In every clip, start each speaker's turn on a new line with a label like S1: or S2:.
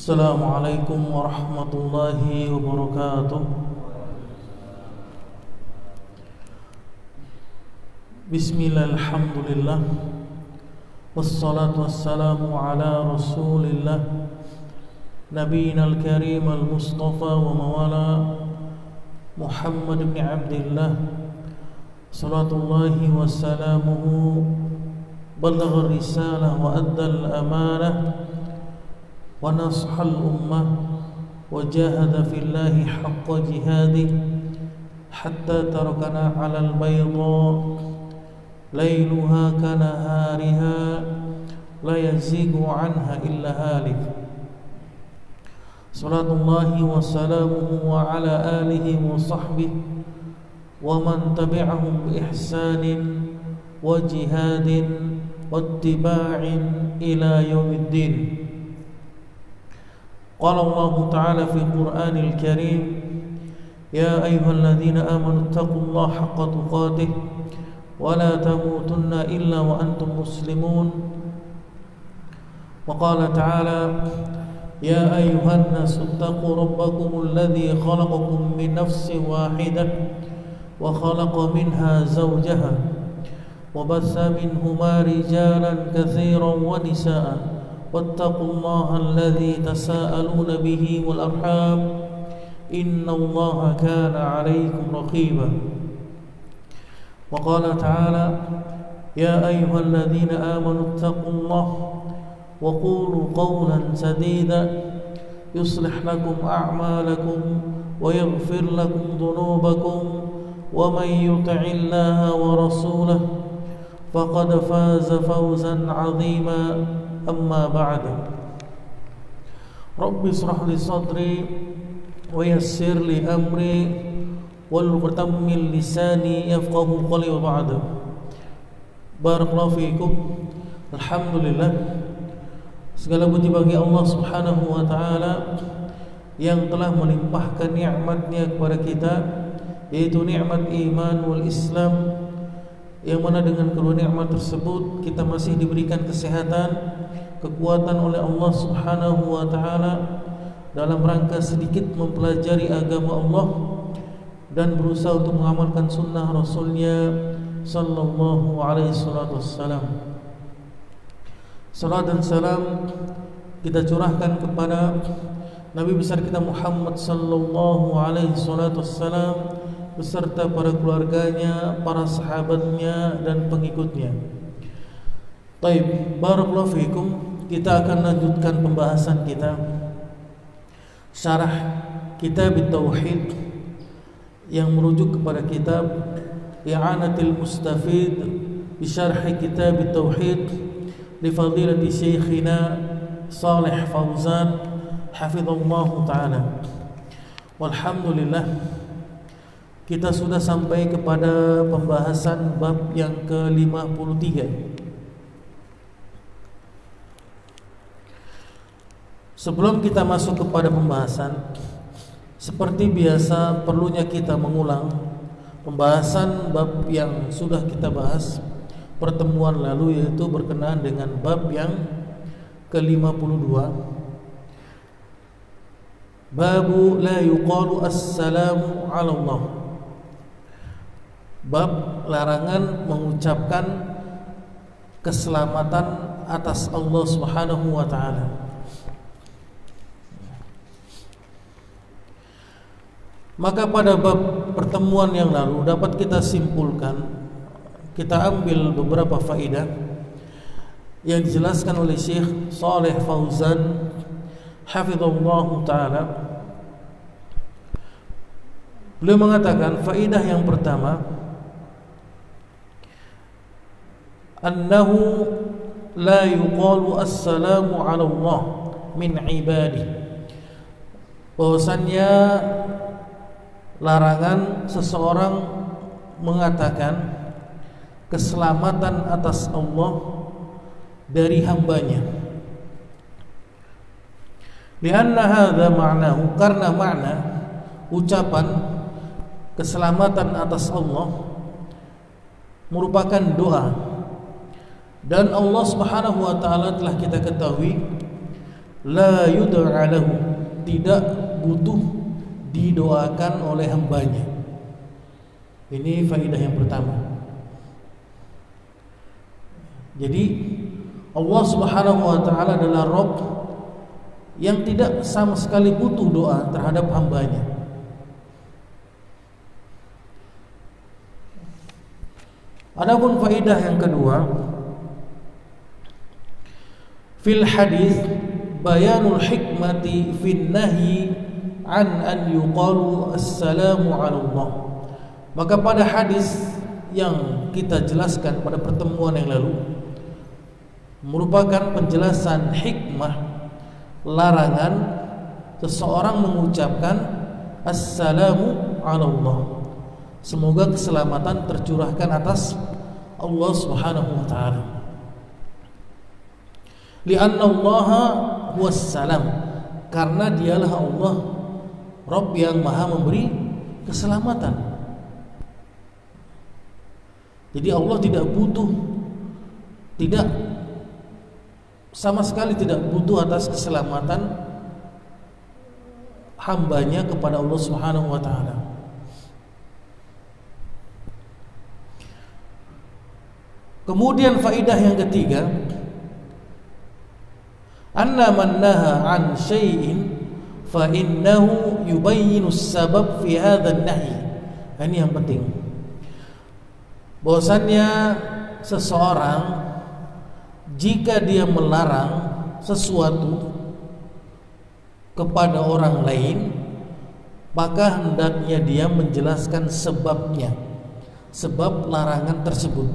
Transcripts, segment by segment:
S1: Assalamualaikum warahmatullahi wabarakatuh. Bismillah, alhamdulillah, wassalatu wassalamu ala rasulillah, nabiyina al-karim al-mustafa wa mawala Muhammad ibn Abdillah, salatullahi wassalamuhu, ballagha risalah wa adda al-amanah wa nasha al-ummah wa jahada fillahi haqqa jihadih hatta tarakana 'ala al-bayda layluha kanahariha la yazigu 'anha illa halik. Salatullahi wa salamuhu wa ala alihi wa sahbihi wa man tabi'ahum bi ihsanin wa jihadin wa ittiba'in ila yaumiddin. Qala Allah Ta'ala fi Qur'anil Karim, ya ayyuhalladzina amanu taqullaha haqqa tuqatih wa la tamutunna illa wa antum muslimun. Wa qala ta'ala, ya ayyuhan nasu taqu rabbakumul ladzi khalaqakum min nafsin wahidah wa khalaqa minha zawjaha wa bassa minhuma rijalan katsiran wa nisaa'a wattaqullaha alladzi tasaaluna bihi wal arham innallaha kana 'alaykum raqiba. Wa qala ta'ala, ya ayyuhalladzina amanu taqullaha wa qulu qawlan sadida yuslih lakum a'malakum wa yaghfir lakum dhunubakum wa man yuti'illaha wa rasulahu faqad faza fawzan 'azima. Amma ba'du. Rabbi israh li sadri wa yassir li amri wal tammil lisani yafqahu qawli wa ba'du. Barakallahu fiikum. Alhamdulillah, segala puji bagi Allah Subhanahu wa taala yang telah melimpahkan nikmat-Nya kepada kita, yaitu nikmat iman wal Islam, yang mana dengan kedua nikmat tersebut kita masih diberikan kesehatan, kekuatan oleh Allah Subhanahu wa taala dalam rangka sedikit mempelajari agama Allah dan berusaha untuk mengamalkan sunnah Rasulnya sallallahu alaihi wasallam. Salat dan salam kita curahkan kepada Nabi besar kita Muhammad sallallahu alaihi wasallam beserta para keluarganya, para sahabatnya dan pengikutnya. Baik, barakallahu fiikum. Kita akan lanjutkan pembahasan kita syarah kitab Tauhid yang merujuk kepada kitab I'anatul Mustafid bi syarh kitab Tauhid li fadilati Syekhina Shalih Fauzan hafizallahu taala. Walhamdulillah, kita sudah sampai kepada pembahasan bab yang ke-53. Sebelum kita masuk kepada pembahasan, seperti biasa perlunya kita mengulang pembahasan bab yang sudah kita bahas pertemuan lalu, yaitu berkenaan dengan bab yang ke-52. Babu la yuqalu assalamu ala Allah. Bab larangan mengucapkan keselamatan atas Allah Subhanahu wa taala. Maka pada bab pertemuan yang lalu dapat kita simpulkan, kita ambil beberapa faedah yang dijelaskan oleh Syekh Shalih Fauzan hafizallahu taala. Beliau mengatakan faedah yang pertama, annahu la yuqalu assalamu ala Allah min ibadi. Bahwasannya larangan seseorang mengatakan keselamatan atas Allah dari hambanya. Lianna hadza ma'nahu, karena makna ucapan keselamatan atas Allah merupakan doa, dan Allah Subhanahu wa taala telah kita ketahui la yud'a lahu, tidak butuh didoakan oleh hambanya. Ini faedah yang pertama. Jadi Allah Subhanahu wa ta'ala adalah Rabb yang tidak sama sekali butuh doa terhadap hambanya. Adapun faedah yang kedua, fil hadis bayanul hikmati fin nahyi an yuqalu assalamu ala Allah. Maka pada hadis yang kita jelaskan pada pertemuan yang lalu merupakan penjelasan hikmah larangan seseorang mengucapkan assalamu ala Allah. Semoga keselamatan tercurahkan atas Allah Subhanahu wa ta'ala. Li'anna Allah huwas salam, karena dialah Allah Rabb yang maha memberi keselamatan. Jadi Allah tidak butuh, tidak sama sekali tidak butuh atas keselamatan hambanya kepada Allah Subhanahu wa ta'ala. Kemudian faedah yang ketiga, anna man naha an syai'in fa innahu yubayyinu as-sabab fi hadha an-nahy. Ini yang penting. Bahwasannya seseorang jika dia melarang sesuatu kepada orang lain, maka hendaknya dia menjelaskan sebabnya, sebab larangan tersebut.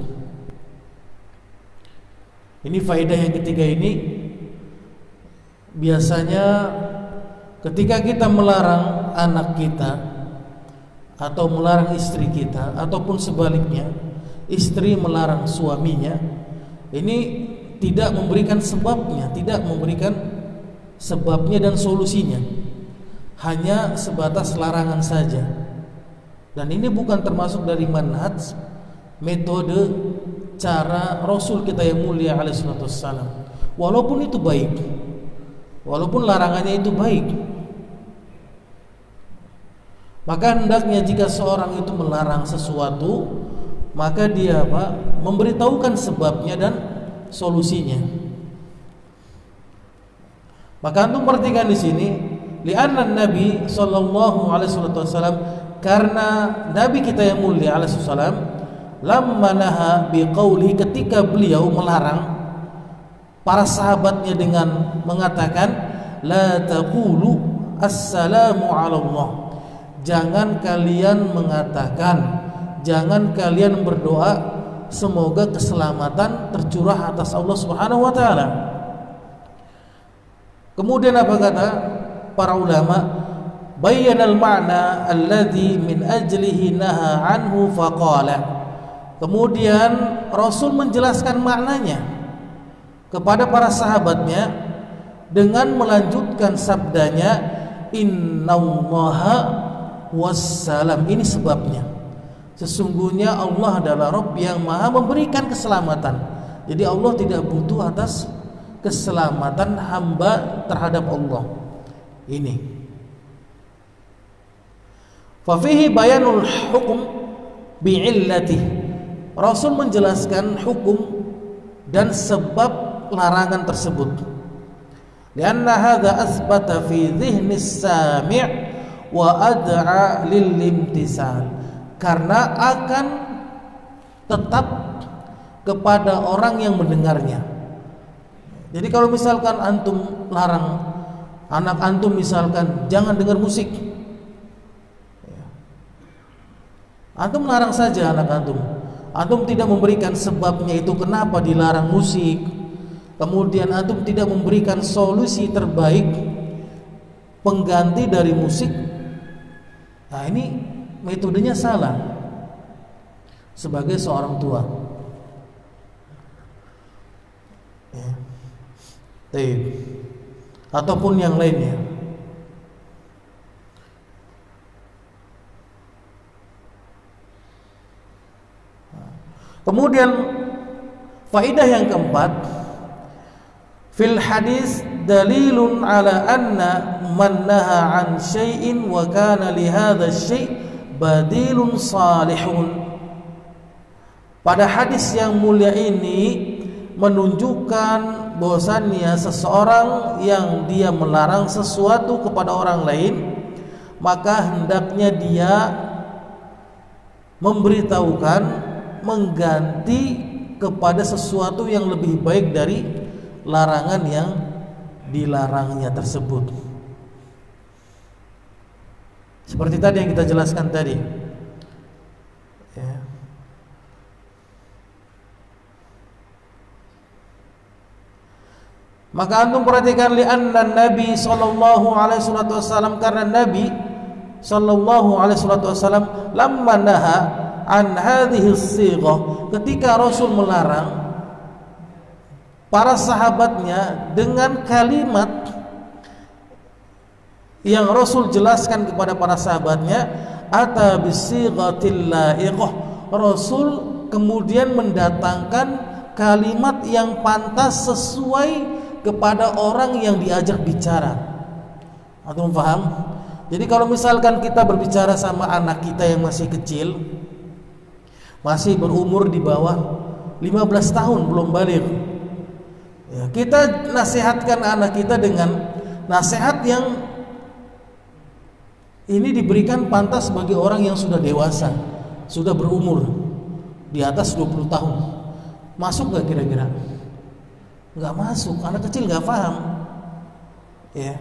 S1: Ini faedah yang ketiga. Ini biasanya ketika kita melarang anak kita atau melarang istri kita, ataupun sebaliknya istri melarang suaminya, ini tidak memberikan sebabnya, tidak memberikan sebabnya dan solusinya, hanya sebatas larangan saja. Dan ini bukan termasuk dari manhaj, metode, cara Rasul kita yang mulia alaihi salatu wassalam. Walaupun itu baik, walaupun larangannya itu baik, maka hendaknya jika seorang itu melarang sesuatu, maka dia memberitahukan sebabnya dan solusinya. Maka antum perhatikan di sini, li'anna Nabi sallallahu alaihi wasallam, karena Nabi kita yang mulia alaihi wasallam lamma naha biqauli, ketika beliau melarang para sahabatnya dengan mengatakan la taqulu assalamu ala Allah, jangan kalian mengatakan, jangan kalian berdoa semoga keselamatan tercurah atas Allah Subhanahu wa ta'ala. Kemudian apa kata para ulama? Bayyanal ma'na alladhi min ajlihi naha anhu faqala. Kemudian Rasul menjelaskan maknanya kepada para sahabatnya dengan melanjutkan sabdanya innallaha wassalam. Ini sebabnya, sesungguhnya Allah adalah Rabb yang maha memberikan keselamatan. Jadi Allah tidak butuh atas keselamatan hamba terhadap Allah. Ini fa fihi bayanul hukum bi'illatih. Rasul menjelaskan hukum dan sebab larangan tersebut. Lianna hadza asbata fi dhihni as-sami' wa ad'a lil imtisal. Karena akan tetap kepada orang yang mendengarnya. Jadi kalau misalkan antum larang anak antum, misalkan jangan dengar musik, antum larang saja anak antum. Antum tidak memberikan sebabnya itu kenapa dilarang musik. Kemudian antum tidak memberikan solusi terbaik pengganti dari musik. Nah, ini metodenya salah sebagai seorang tua. Ataupun yang lainnya. Kemudian faedah yang keempat, fil hadis dalilun ala anna man naha an syai'in wa kana li hadha syai' badilun salihun. Pada hadis yang mulia ini menunjukkan bahwasannya seseorang yang dia melarang sesuatu kepada orang lain, maka hendaknya dia memberitahukan, mengganti kepada sesuatu yang lebih baik dari larangan yang dilarangnya tersebut. Seperti tadi yang kita jelaskan tadi, ya. Maka antum perhatikan, li'anna Nabi sallallahu alaihi wasallam, karena Nabi sallallahu alaihi wasallam lamma naha an hadhihi as-sighah, ketika Rasul melarang para sahabatnya dengan kalimat yang Rasul jelaskan kepada para sahabatnya, ata bisighatil laiqah, Rasul kemudian mendatangkan kalimat yang pantas sesuai kepada orang yang diajak bicara. Antum paham? Jadi kalau misalkan kita berbicara sama anak kita yang masih kecil, masih berumur di bawah 15 tahun, belum baligh, ya, kita nasihatkan anak kita dengan nasihat yang ini diberikan pantas bagi orang yang sudah dewasa, sudah berumur di atas 20 tahun. Masuk gak kira-kira? Gak masuk, anak kecil gak paham, ya.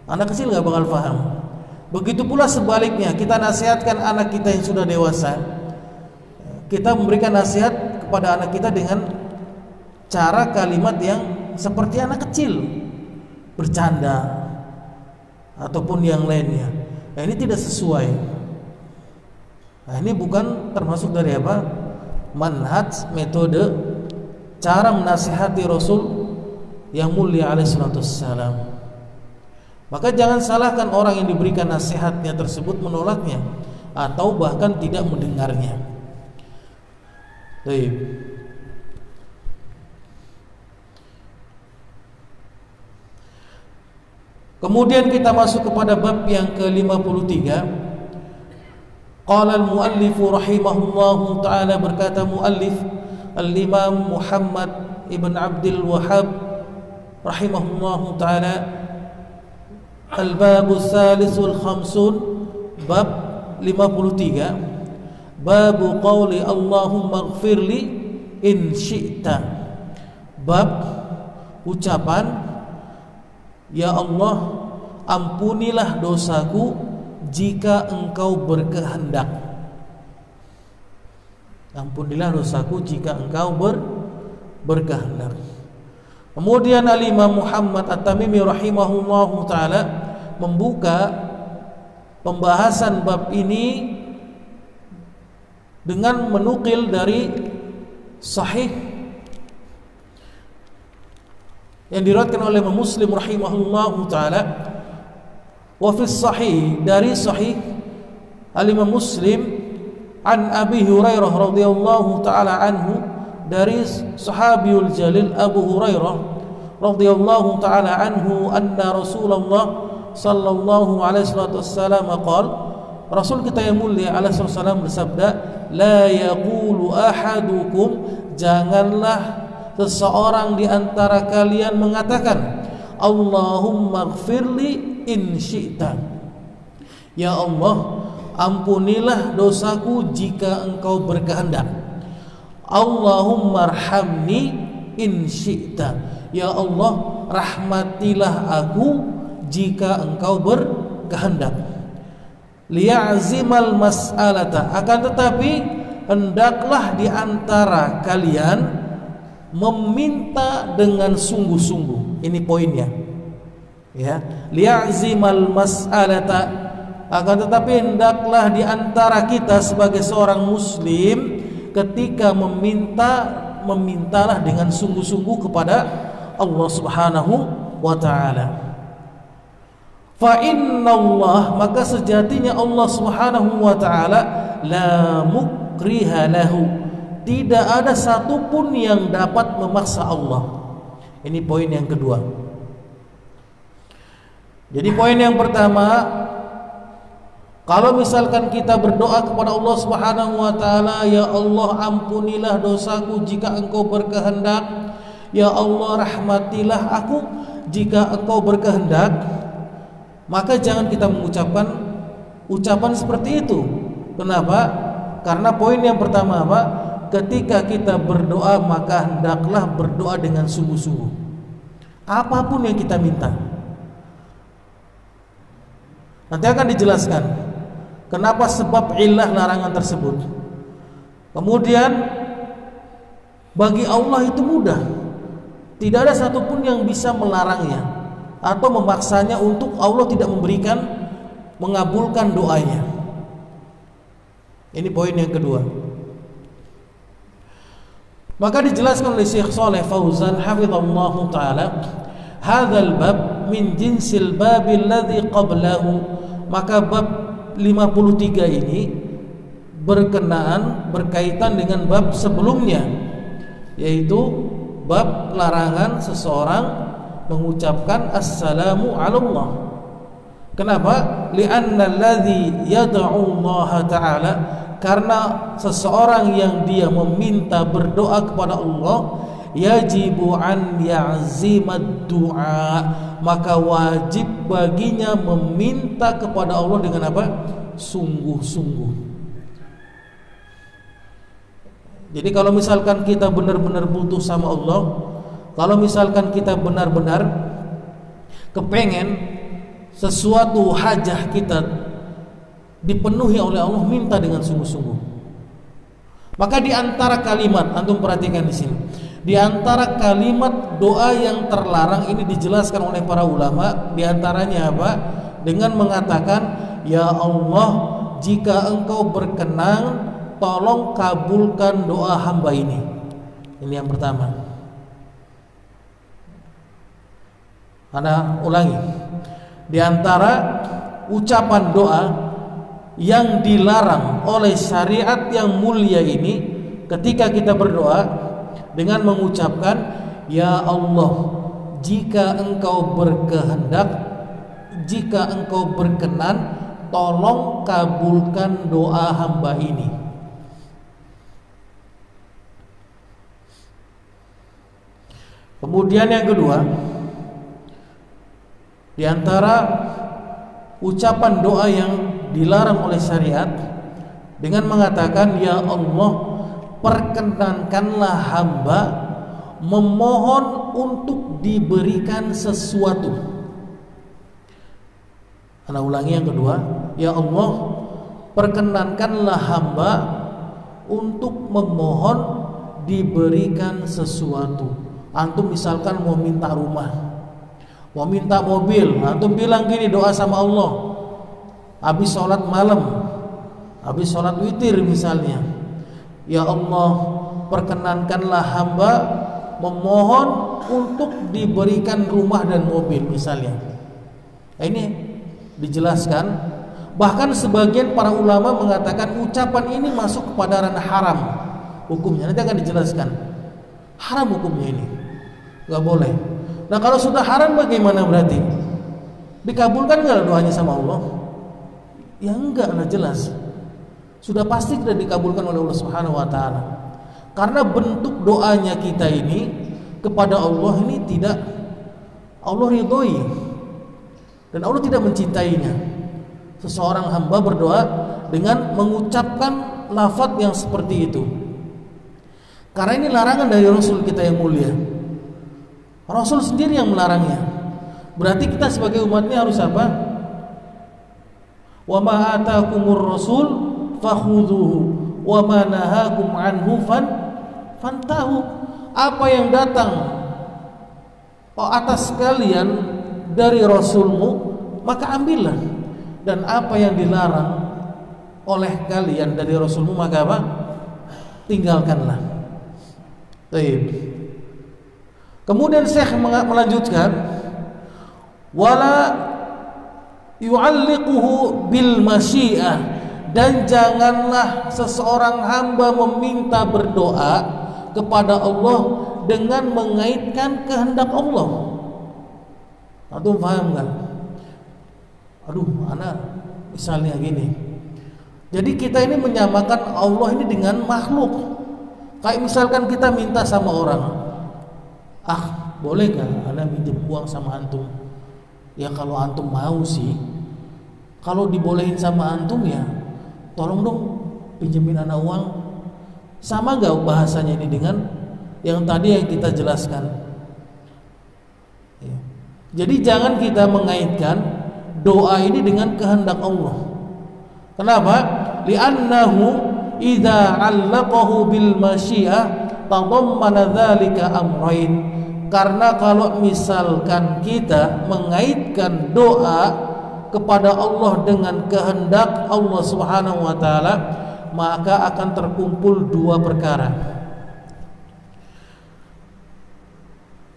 S1: Anak kecil gak bakal paham. Begitu pula sebaliknya, kita nasihatkan anak kita yang sudah dewasa, kita memberikan nasihat kepada anak kita dengan cara kalimat yang seperti anak kecil, bercanda ataupun yang lainnya. Nah, ini tidak sesuai. Nah, ini bukan termasuk dari apa? Manhaj, metode, cara menasihati Rasul yang mulia alaihi salatu wassalam. Maka jangan salahkan orang yang diberikan nasihatnya tersebut menolaknya atau bahkan tidak mendengarnya. Baik. Kemudian kita masuk kepada bab yang ke-53. Qala al-muallif rahimahullahu taala, berkata muallif al-Imam Muhammad ibn Abdul Wahhab rahimahullahu taala, al-babu salisul khamsun, bab 53, babu qawli Allahumma ighfirli in syi'ta, bab ucapan ya Allah ampunilah dosaku jika engkau berkehendak. Ampunilah dosaku jika engkau berkehendak. Kemudian al-Imam Muhammad At-Tamimi rahimahullahu taala membuka pembahasan bab ini dengan menukil dari sahih yang diriwayatkan oleh Imam Muslim rahimahullahu taala, wa fi sahih, dari sahih al-Imam Muslim, an Abi Hurairah radhiyallahu taala anhu, dari sahabiul jalil Abu Hurairah radhiyallahu taala anhu, anna Rasulullah sallallahu alaihi wasallam qala, Rasul kita yang mulia alaihi wasallam bersabda, la yaqulu ahadukum, janganlah seseorang di antara kalian mengatakan Allahumma ighfirli in syi'ta, ya Allah ampunilah dosaku jika engkau berkehendak. Allahumma arhamni in syi'ta, ya Allah rahmatilah aku jika engkau berkehendak. Liya'zimal mas'alata, akan tetapi hendaklah di antara kalian meminta dengan sungguh-sungguh. Ini poinnya, ya. Liya'zimal mas'alata, akan tetapi hendaklah di antara kita sebagai seorang muslim ketika memintalah dengan sungguh-sungguh kepada Allah Subhanahu wa taala. Fa innallah, maka sejatinya Allah Subhanahu wa taala la mukriha lahu, tidak ada satupun yang dapat memaksa Allah. Ini poin yang kedua. Jadi poin yang pertama, kalau misalkan kita berdoa kepada Allah Subhanahu wa taala, ya Allah ampunilah dosaku jika Engkau berkehendak, ya Allah rahmatilah aku jika Engkau berkehendak, maka jangan kita mengucapkan ucapan seperti itu. Kenapa? Karena poin yang pertama apa? Ketika kita berdoa maka hendaklah berdoa dengan sungguh-sungguh. Apapun yang kita minta. Nanti akan dijelaskan kenapa sebab illah larangan tersebut. Kemudian bagi Allah itu mudah. Tidak ada satupun yang bisa melarangnya atau memaksanya untuk Allah tidak memberikan, mengabulkan doanya. Ini poin yang kedua. Maka dijelaskan oleh Syekh Shalih Fauzan hafizallahu taala, hadzal bab min jinsil babil ladzi qablahu. Maka bab 53 ini berkaitan dengan bab sebelumnya, yaitu bab larangan seseorang mengucapkan assalamu ala Allah. Kenapa? Li'anna alladhi yad'u Allah ta'ala, karena seseorang yang dia meminta berdoa kepada Allah, yajibu an ya'zimad du'a, maka wajib baginya meminta kepada Allah dengan apa? Sungguh-sungguh. Jadi kalau misalkan kita benar-benar butuh sama Allah, kalau misalkan kita benar-benar kepengen sesuatu hajah kita dipenuhi oleh Allah, minta dengan sungguh-sungguh. Maka di antara kalimat, antum perhatikan di sini, di antara kalimat doa yang terlarang ini dijelaskan oleh para ulama, di antaranya apa? Dengan mengatakan, ya Allah, jika Engkau berkenan, tolong kabulkan doa hamba ini. Ini yang pertama. Ana ulangi. Di antara ucapan doa yang dilarang oleh syariat yang mulia ini, ketika kita berdoa dengan mengucapkan, ya Allah, jika Engkau berkehendak, jika Engkau berkenan, tolong kabulkan doa hamba ini. Kemudian yang kedua, di antara ucapan doa yang dilarang oleh syariat dengan mengatakan, ya Allah, perkenankanlah hamba memohon untuk diberikan sesuatu. Ana ulangi yang kedua, ya Allah, perkenankanlah hamba untuk memohon diberikan sesuatu. Antum misalkan mau minta rumah, mau minta mobil, antum bilang gini, doa sama Allah habis sholat malam, habis sholat witir misalnya, ya Allah, perkenankanlah hamba memohon untuk diberikan rumah dan mobil misalnya. Nah, ini dijelaskan. Bahkan sebagian para ulama mengatakan ucapan ini masuk kepada ranah haram hukumnya. Nanti akan dijelaskan haram hukumnya ini, nggak boleh. Nah kalau sudah haram bagaimana berarti? Dikabulkan nggak doanya sama Allah? Ya enggak, nah jelas sudah pasti tidak dikabulkan oleh Allah Subhanahu wa taala. Karena bentuk doanya kita ini kepada Allah ini tidak Allah ridhoi dan Allah tidak mencintainya. Seseorang hamba berdoa dengan mengucapkan lafaz yang seperti itu. Karena ini larangan dari Rasul kita yang mulia. Rasul sendiri yang melarangnya. Berarti kita sebagai umatnya harus apa? Wa ma atakumur rasul fakhudhuhu wa ma nahakum anhu fantahu. Apa yang datang atas kalian dari Rasulmu, maka ambillah. Dan apa yang dilarang oleh kalian dari Rasulmu, maka apa? Tinggalkanlah. Baik. Kemudian Syekh melanjutkan, wala yu'alliquhu bil masyiah, dan janganlah seseorang hamba meminta berdoa kepada Allah dengan mengaitkan kehendak Allah. Antum paham enggak? Aduh, anak misalnya gini. Jadi kita ini menyamakan Allah ini dengan makhluk. Kayak misalkan kita minta sama orang, boleh gak anak minjem uang sama antum? Ya kalau antum mau sih. Kalau dibolehin sama antum ya tolong dong pinjemin anak uang. Sama gak bahasanya ini dengan yang tadi yang kita jelaskan ya. Jadi jangan kita mengaitkan doa ini dengan kehendak Allah. Kenapa? Li'annahu idza 'allaqahu bil masyiah tadammana dzalika amrayn. Karena kalau misalkan kita mengaitkan doa kepada Allah dengan kehendak Allah Subhanahu wa taala, maka akan terkumpul dua perkara.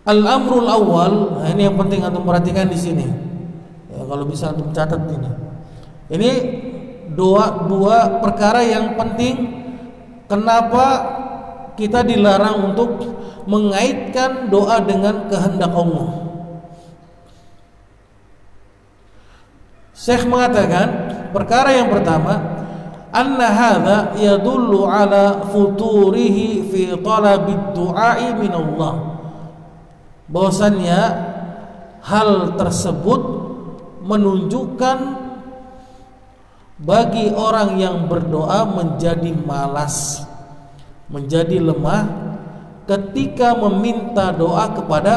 S1: Al-amrul awal, nah ini yang penting antum perhatikan di sini. Ya, kalau bisa antum catat ini. Ini dua perkara yang penting. Kenapa kita dilarang untuk mengaitkan doa dengan kehendak Allah? Syekh mengatakan perkara yang pertama, anna hadza yadullu ala futurihi fi talabid du'ai min Allah. Bahwasannya hal tersebut menunjukkan bagi orang yang berdoa menjadi malas, menjadi lemah ketika meminta doa kepada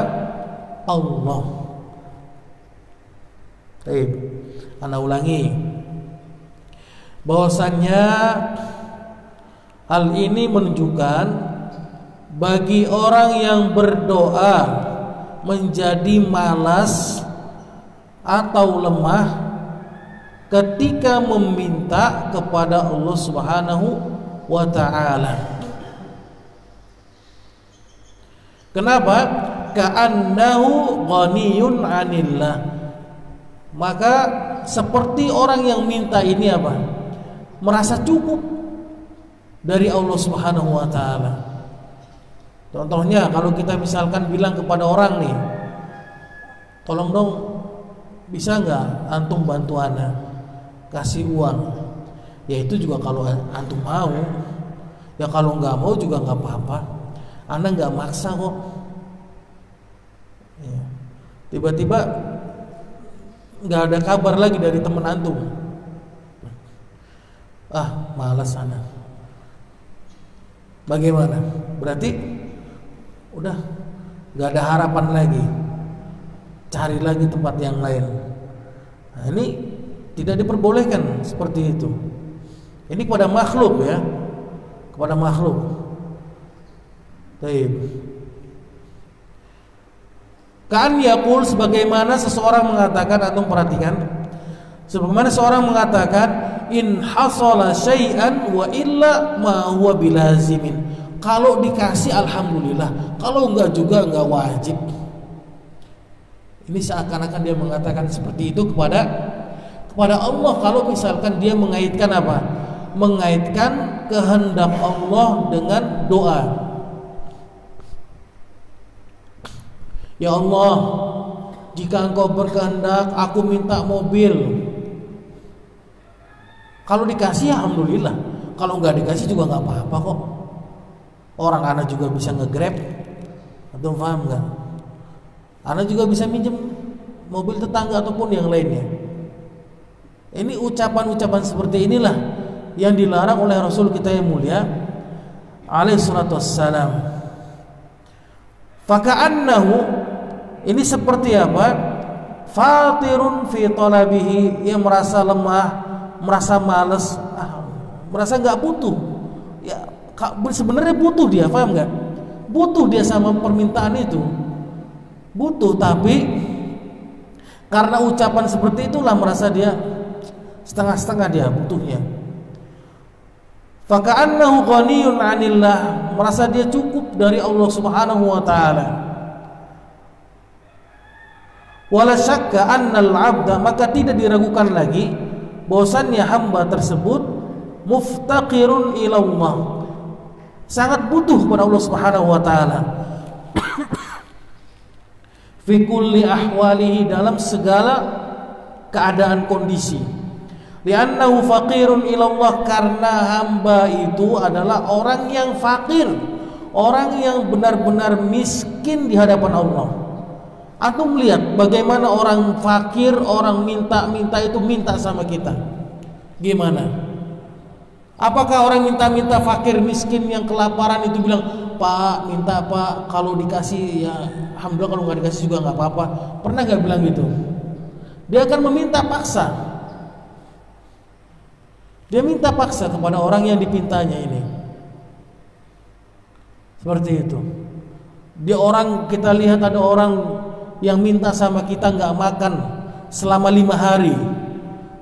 S1: Allah. Baik, ana ulangi. Bahwasannya hal ini menunjukkan bagi orang yang berdoa menjadi malas atau lemah ketika meminta kepada Allah Subhanahu wa ta'ala. Kenapa? Ka'annahu ghaniyun 'anillah. Maka seperti orang yang minta ini apa? Merasa cukup dari Allah Subhanahu wa ta'ala. Contohnya kalau kita misalkan bilang kepada orang nih, tolong dong bisa nggak antum bantu ana kasih uang? Ya itu juga kalau antum mau. Ya kalau nggak mau juga nggak apa-apa. Ana nggak maksa kok. Ya. Tiba-tiba nggak ada kabar lagi dari teman antum. Malas ana. Bagaimana? Berarti udah nggak ada harapan lagi. Cari lagi tempat yang lain. Nah, ini tidak diperbolehkan seperti itu. Ini kepada makhluk ya, kepada makhluk. Baik. Kan yaqul, sebagaimana seseorang mengatakan, antum perhatikan, sebagaimana seorang mengatakan, in hasala syai'an wa illa ma huwa bilazimin. Kalau dikasih alhamdulillah, kalau enggak juga enggak wajib. Ini seakan-akan dia mengatakan seperti itu kepada Allah. Kalau misalkan dia mengaitkan apa? Mengaitkan kehendak Allah dengan doa. Ya Allah, jika engkau berkehendak aku minta mobil. Kalau dikasih alhamdulillah, kalau enggak dikasih juga enggak apa-apa kok. Orang anak juga bisa nge-grab. Antum paham enggak? Anak juga bisa minjem mobil tetangga ataupun yang lainnya. Ini ucapan-ucapan seperti inilah yang dilarang oleh Rasul kita yang mulia alaihi salatu wassalam. Faka'annahu, ini seperti apa? Fatirun fi talabihi, yang merasa lemah, merasa malas, merasa enggak butuh. Ya, sebenarnya butuh dia, paham enggak? Butuh dia sama permintaan itu. Butuh, tapi karena ucapan seperti itulah merasa dia setengah-setengah dia butuhnya. Faka'annahu ghaniyun 'anillah, merasa dia cukup dari Allah Subhanahu wa taala. Wala syakka annal 'abda, maka tidak diragukan lagi bahwasannya hamba tersebut muftaqirun ila Allah, sangat butuh kepada Allah Subhanahu wa taala. Fi kulli ahwalihi, dalam segala keadaan kondisi. Li'annahu faqirun ilallah, karena hamba itu adalah orang yang fakir, orang yang benar-benar miskin di hadapan Allah. Antum lihat bagaimana orang fakir, orang minta-minta itu minta sama kita. Gimana? Apakah orang minta-minta fakir miskin yang kelaparan itu bilang, Pak minta Pak, kalau dikasih ya alhamdulillah, kalau nggak dikasih juga nggak apa-apa? Pernah nggak bilang gitu? Dia akan meminta paksa. Dia minta paksa kepada orang yang dipintanya ini. Seperti itu. Dia orang, kita lihat ada orang yang minta sama kita nggak makan selama 5 hari.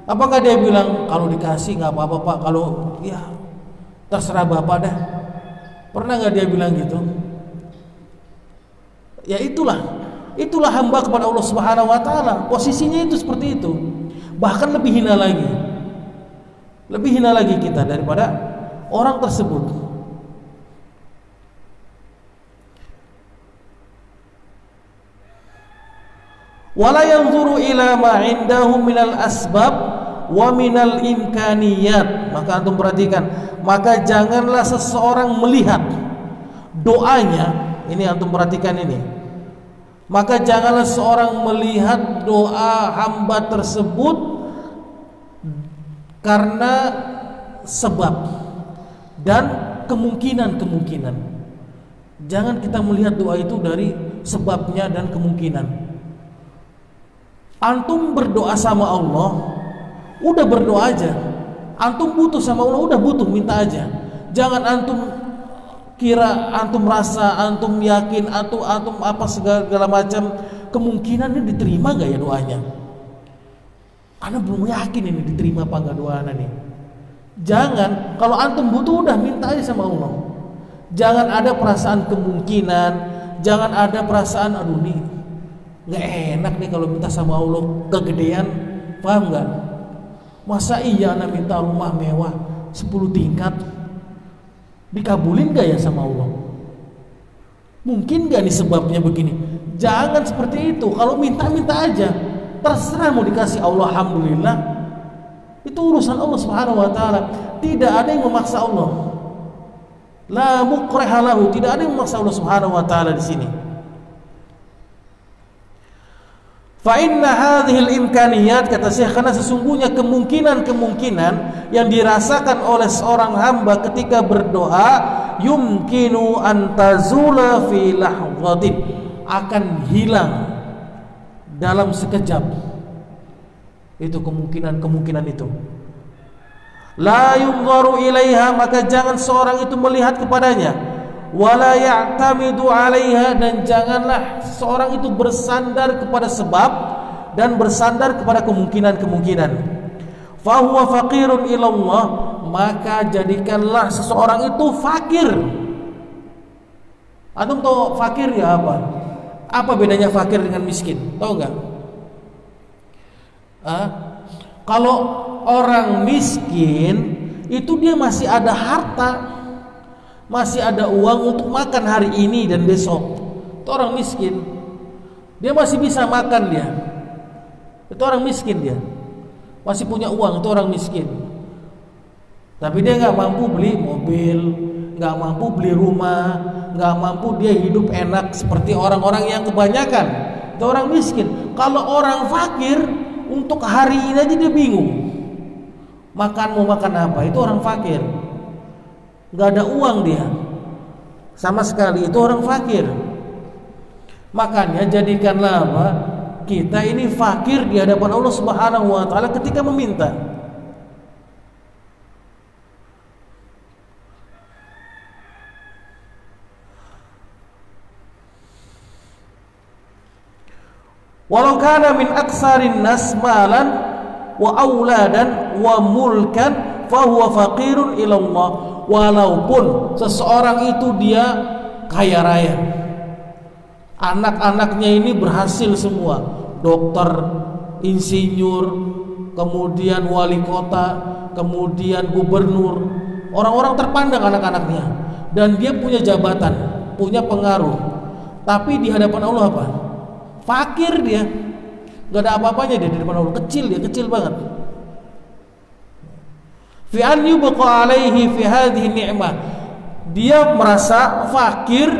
S1: Apakah dia bilang kalau dikasih nggak apa-apa Pak, kalau ya terserah Bapak dah? Pernah nggak dia bilang gitu? Ya itulah hamba kepada Allah Subhanahu Wa Taala. Posisinya itu seperti itu. Bahkan lebih hina lagi kita daripada orang tersebut. Wala yanzuru ila ma indahum minal asbab wa minal imkaniyat. Maka antum perhatikan, maka janganlah seseorang melihat doanya. Ini antum perhatikan ini. Maka janganlah seorang melihat doa hamba tersebut karena sebab dan kemungkinan. Jangan kita melihat doa itu dari sebabnya dan kemungkinan. Antum berdoa sama Allah, udah berdoa aja. Antum butuh sama Allah, udah butuh, minta aja. Jangan antum kira, antum rasa, antum yakin, antum apa segala macam kemungkinan ini diterima gak ya doanya. Ana belum yakin ini diterima apa enggak doa ana nih. Jangan, kalau antum butuh udah minta aja sama Allah. Jangan ada perasaan kemungkinan, jangan ada perasaan aduh nih nggak enak nih kalau minta sama Allah kegedean, paham nggak? Masa iya ana minta rumah mewah 10 tingkat dikabulin gak ya sama Allah? Mungkin gak nih sebabnya begini? Jangan seperti itu. Kalau minta aja, terserah mau dikasih Allah alhamdulillah. Itu urusan Allah Subhanahu Wa Taala. Tidak ada yang memaksa Allah. La mukriha lahu, tidak ada yang memaksa Allah Subhanahu Wa Taala di sini. Fa inna hadhil imkaniyat, kata Syekh, karena sesungguhnya kemungkinan yang dirasakan oleh seorang hamba ketika berdoa, yumkinu an tazula fi lahzatin, akan hilang dalam sekejap. Itu kemungkinan itu. La yunzaru ilaiha, maka jangan seorang itu melihat kepadanya. Wala ya'tamidu 'alaiha, dan janganlah seorang itu bersandar kepada sebab dan bersandar kepada kemungkinan. Fa huwa faqirun ilallah, maka jadikanlah seseorang itu fakir. Antum tahu fakir ya apa? Apa bedanya fakir dengan miskin? Tahu enggak? Kalau orang miskin itu dia masih ada harta, masih ada uang untuk makan hari ini dan besok. Itu orang miskin. Dia masih bisa makan dia. Itu orang miskin dia. Masih punya uang, itu orang miskin. Tapi dia nggak mampu beli mobil, nggak mampu beli rumah, nggak mampu dia hidup enak seperti orang-orang yang kebanyakan. Itu orang miskin. Kalau orang fakir, untuk hari ini aja dia bingung. Mau makan apa? Itu orang fakir. Gak ada uang dia sama sekali, itu orang fakir. Makanya jadikanlah apa? Kita ini fakir di hadapan Allah Subhanahu Wa Taala ketika meminta. Walau kana min aksarin nas malan wa auladan wa mulkan fahuwa faqirun ilallah. Walaupun seseorang itu dia kaya raya, anak-anaknya ini berhasil semua, dokter, insinyur, kemudian wali kota, kemudian gubernur, orang-orang terpandang anak-anaknya, dan dia punya jabatan, punya pengaruh, tapi di hadapan Allah apa? Fakir dia. nggak ada apa-apanya dia di depan Allah, kecil banget. Fi an yubqa alaihi fi hadhihi ni'mah, dia merasa fakir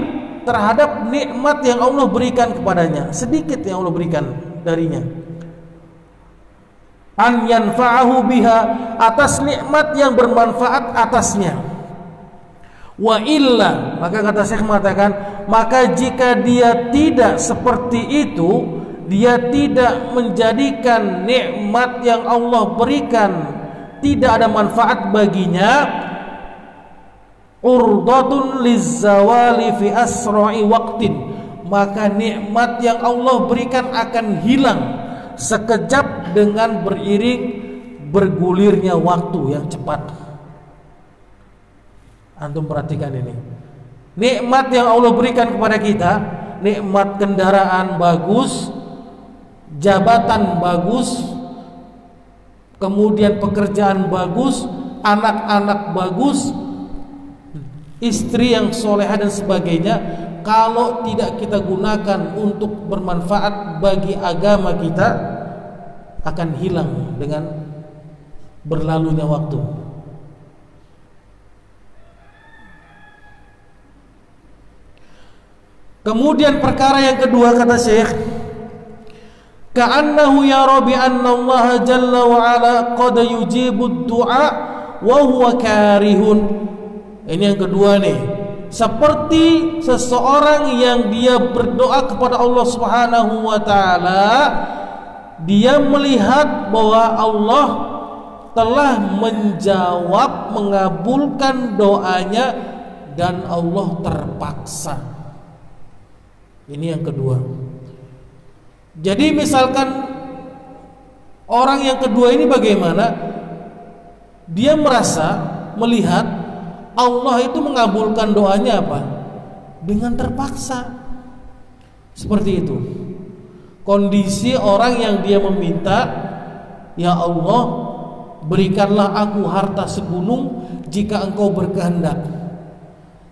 S1: terhadap nikmat yang Allah berikan kepadanya, sedikit yang Allah berikan darinya. An yanfa'ahu biha, atas nikmat yang bermanfaat atasnya. Wa illa, maka kata Syekh mengatakan, maka jika dia tidak seperti itu, dia tidak menjadikan nikmat yang Allah berikan tidak ada manfaat baginya, urdatun lizzawali fi asra'i waqtin, maka nikmat yang Allah berikan akan hilang sekejap dengan beriring bergulirnya waktu yang cepat. Antum perhatikan ini, nikmat yang Allah berikan kepada kita, nikmat kendaraan bagus, jabatan bagus, kemudian pekerjaan bagus, anak-anak bagus, istri yang solehah dan sebagainya, kalau tidak kita gunakan untuk bermanfaat bagi agama kita, akan hilang dengan berlalunya waktu. Kemudian perkara yang kedua kata Syekh, ka'annahu yara bi anna Allah jalla wa ala qad yujibu du'a wa huwa karihun. Ini yang kedua nih, seperti seseorang yang dia berdoa kepada Allah Subhanahu wa taala, dia melihat bahwa Allah telah menjawab, mengabulkan doanya, dan Allah terpaksa. Ini yang kedua. Jadi misalkan orang yang kedua ini bagaimana? Dia merasa melihat Allah itu mengabulkan doanya apa? Dengan terpaksa. Seperti itu. Kondisi orang yang dia meminta, ya Allah, berikanlah aku harta segunung jika engkau berkehendak.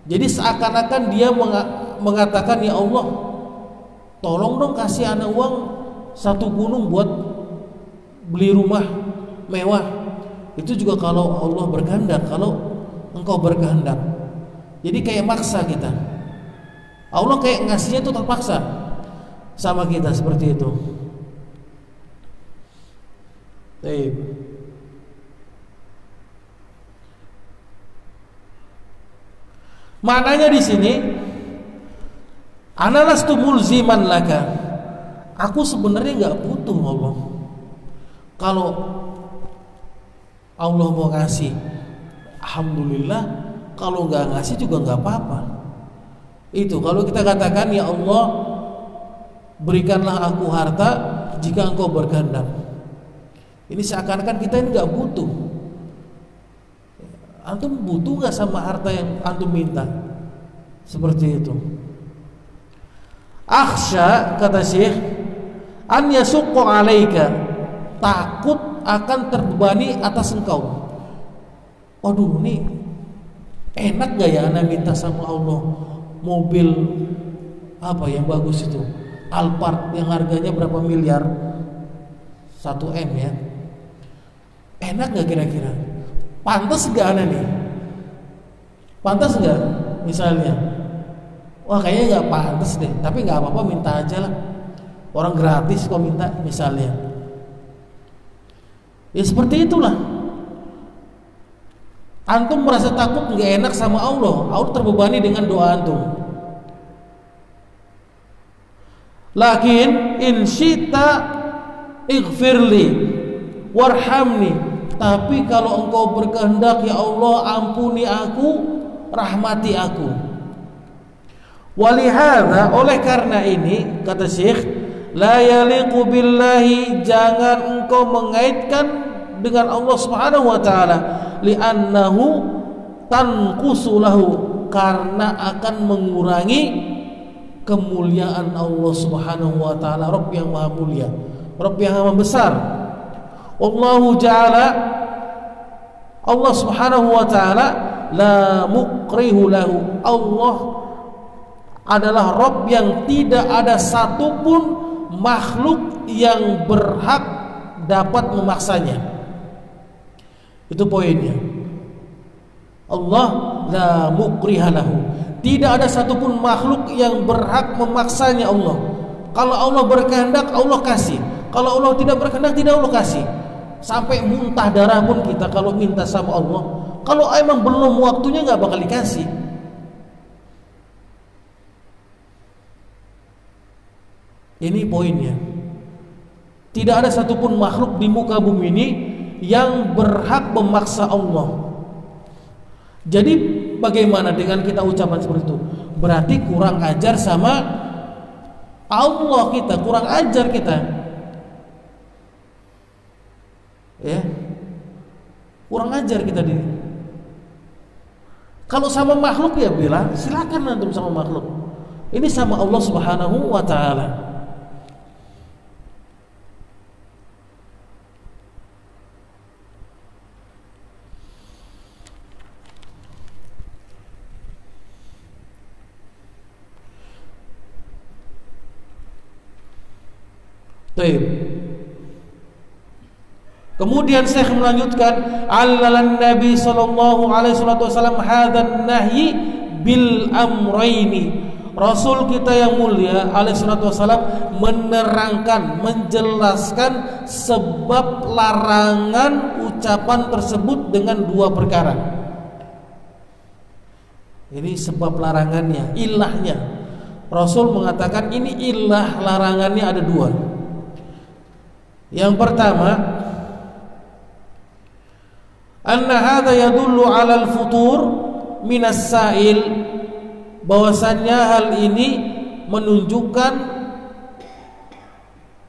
S1: Jadi seakan-akan dia mengatakan, ya Allah, tolong dong kasih anak uang 1 gunung buat beli rumah mewah. Itu juga kalau Allah berkehendak, kalau engkau berkehendak. Jadi kayak maksa kita. Allah kayak ngasihnya itu terpaksa sama kita, seperti itu. Baik. Maknanya di sini, ana lastu mulziman laka, aku sebenarnya nggak butuh Allah. Kalau Allah mau ngasih, alhamdulillah. Kalau nggak ngasih juga nggak apa-apa. Itu kalau kita katakan, ya Allah, berikanlah aku harta jika engkau berkehendak. Ini seakan-akan kita ini nggak butuh. Antum butuh nggak sama harta yang antum minta? Seperti itu. Akhsha, kata Syekh, an yasuqqa alaika, takut akan terbebani atas engkau. Waduh, ini enak gak ya anak minta sama Allah mobil apa yang bagus itu, Alphard yang harganya berapa miliar, 1M ya. Enak gak kira-kira? Pantas gak anak nih? Pantas gak misalnya? Wah, kayaknya gak pantas deh, tapi gak apa-apa, minta aja lah. Orang gratis kok minta misalnya. Ya seperti itulah. Antum merasa takut gak enak sama Allah, Allah terbebani dengan doa antum. Lakin in syi'ta ighfirli warhamni, tapi kalau engkau berkehendak, ya Allah, ampuni aku, rahmati aku. Walihada, oleh karena ini, kata Syekh, la yaliqu billahi, jangan engkau mengaitkan dengan Allah Subhanahu wa taala, li'annahu tanqusu lahu, karena akan mengurangi kemuliaan Allah Subhanahu wa taala, Rabb yang maha mulia, Rabb yang maha besar. Allahu ja'ala, Allah Subhanahu wa taala, la mukrihu lahu, Allah adalah Rabb yang tidak ada satupun makhluk yang berhak dapat memaksanya. Itu poinnya. Allah la mukriha lahu. Tidak ada satupun makhluk yang berhak memaksanya Allah. Kalau Allah berkehendak, Allah kasih. Kalau Allah tidak berkehendak, tidak Allah kasih. Sampai muntah darah pun kita kalau minta sama Allah, kalau emang belum waktunya nggak bakal dikasih. Ini poinnya. Tidak ada satupun makhluk di muka bumi ini yang berhak memaksa Allah. Jadi bagaimana dengan kita ucapan seperti itu? Berarti kurang ajar sama Allah kita, kurang ajar kita. Ya. Kurang ajar kita ini. Kalau sama makhluk ya bilang, silakan antum sama makhluk. Ini sama Allah Subhanahu wa taala. Baik. Kemudian Syekh melanjutkan, allalan Nabi sallallahu alaihi wasallam hadzal nahyi bil amraini. Rasul kita yang mulia alaihi wasallam menerangkan, menjelaskan sebab larangan ucapan tersebut dengan dua perkara. Ini sebab larangannya, ilahnya. Rasul mengatakan ini ilah larangannya ada dua. Yang pertama, anna hadza yadullu 'ala al-futur minas sa'il, bahwasannya hal ini menunjukkan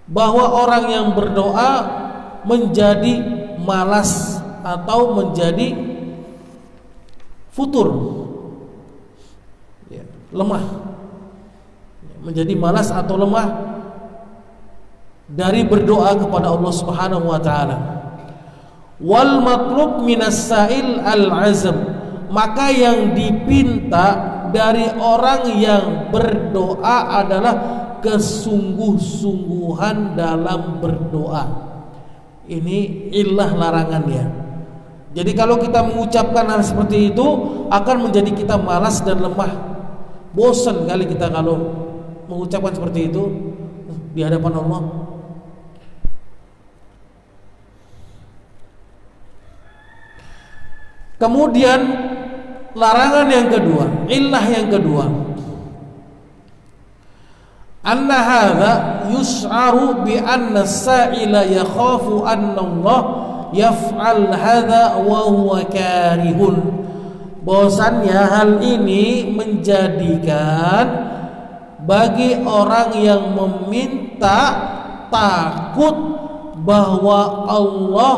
S1: bahwa orang yang berdoa menjadi malas atau menjadi futur, ya, lemah, menjadi malas atau lemah dari berdoa kepada Allah Subhanahu wa taala. Wal matlub minas sa'il al-azm, maka yang dipinta dari orang yang berdoa adalah kesungguh-sungguhan dalam berdoa. Ini ilah larangannya. Jadi kalau kita mengucapkan hal seperti itu akan menjadi kita malas dan lemah. Bosan kali kita kalau mengucapkan seperti itu di hadapan Allah. Kemudian larangan yang kedua, illah yang kedua, anna hadza yus'aru bi anna as-sa'ila yakhafu anna Allah yaf'al hadza wa huwa karihun. Bahwasannya hal ini menjadikan bagi orang yang meminta takut bahwa Allah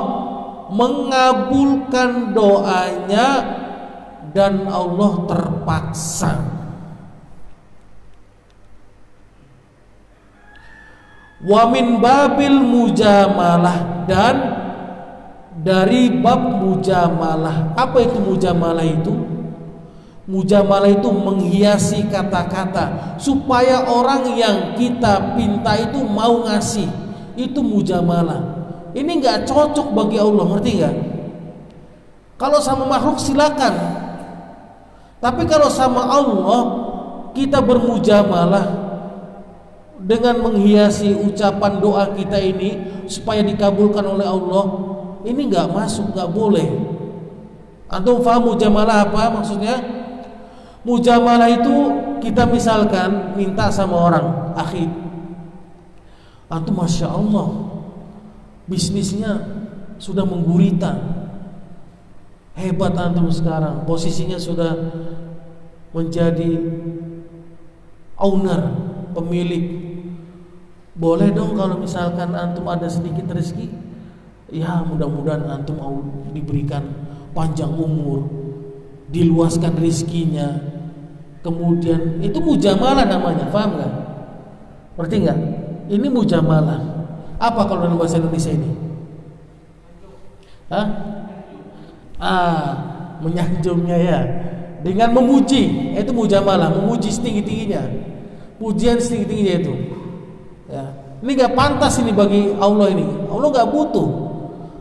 S1: mengabulkan doanya dan Allah terpaksa. Wa min babil mujamalah, dan dari bab mujamalah. Apa itu mujamalah itu? Mujamalah itu menghiasi kata-kata supaya orang yang kita pinta itu mau ngasih. Itu mujamalah. Ini nggak cocok bagi Allah, ngerti nggak? Kalau sama makhluk silakan, tapi kalau sama Allah kita bermujamalah dengan menghiasi ucapan doa kita ini supaya dikabulkan oleh Allah, ini nggak masuk, nggak boleh. Antum paham mujamalah apa maksudnya? Mujamalah itu kita misalkan minta sama orang, akhi, antum masya Allah bisnisnya sudah menggurita, hebat antum sekarang, posisinya sudah menjadi owner, pemilik. Boleh dong kalau misalkan antum ada sedikit rezeki, ya mudah-mudahan antum mau diberikan panjang umur, diluaskan rezekinya. Kemudian itu mujamalah namanya, paham nggak? Ngerti nggak? Ini mujamalah. Apa kalau dalam bahasa Indonesia ini? Menyanjungnya ya, dengan memuji, itu mujamalah, memuji setinggi-tingginya, pujian setinggi-tingginya itu. Ya, Ini nggak pantas ini bagi Allah ini. Allah nggak butuh.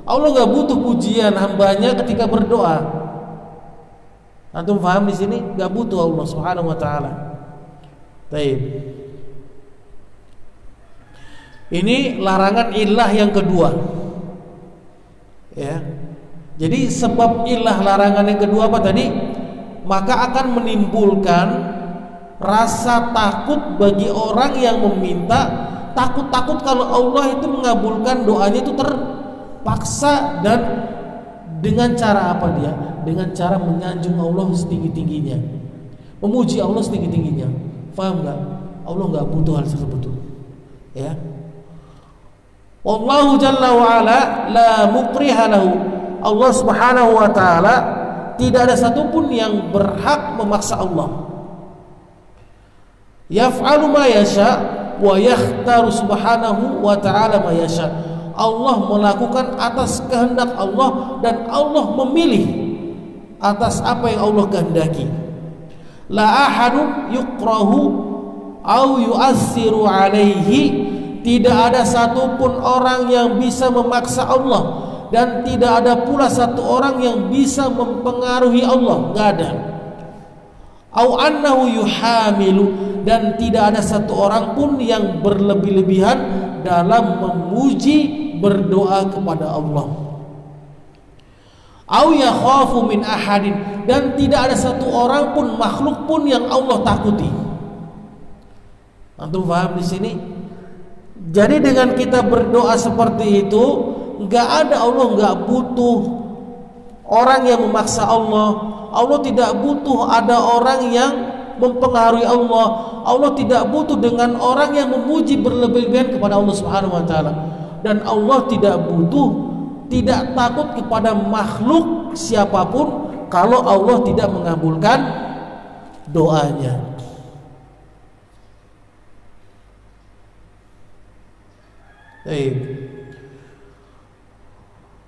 S1: Allah nggak butuh pujian hambanya ketika berdoa. Antum paham di sini? Nggak butuh Allah Subhanahu wa taala. Baik. Ini larangan ilah yang kedua. Ya. Jadi sebab ilah larangan yang kedua apa tadi? Maka akan menimbulkan rasa takut bagi orang yang meminta, takut-takut kalau Allah itu mengabulkan doanya itu terpaksa, dan dengan cara apa dia? Dengan cara menyanjung Allah setinggi-tingginya, memuji Allah setinggi-tingginya. Paham nggak? Allah nggak butuh hal tersebut. Ya. Wallahu jalla wa ala la mukriha lahu. Allah Subhanahu wa taala tidak ada satupun yang berhak memaksa Allah. Yaf'alu ma yasha wa yakhtaru subhanahu wa ta'ala ma yasha. Allah melakukan atas kehendak Allah, dan Allah memilih atas apa yang Allah kehendaki. La ahadun yukrahu au yu'assiru alaihi. Tidak ada satupun orang yang bisa memaksa Allah, dan tidak ada pula satu orang yang bisa mempengaruhi Allah. Enggak ada. Au annahu yuhamilu, dan tidak ada satu orang pun yang berlebih-lebihan dalam memuji berdoa kepada Allah. Au yakhafu min ahadin, dan tidak ada satu orang pun, makhluk pun yang Allah takuti. Antum paham di sini? Jadi dengan kita berdoa seperti itu, nggak ada, Allah nggak butuh orang yang memaksa Allah. Allah tidak butuh ada orang yang mempengaruhi Allah. Allah tidak butuh dengan orang yang memuji berlebih-lebihan kepada Allah Subhanahu wa taala. Dan Allah tidak butuh, tidak takut kepada makhluk siapapun kalau Allah tidak mengabulkan doanya.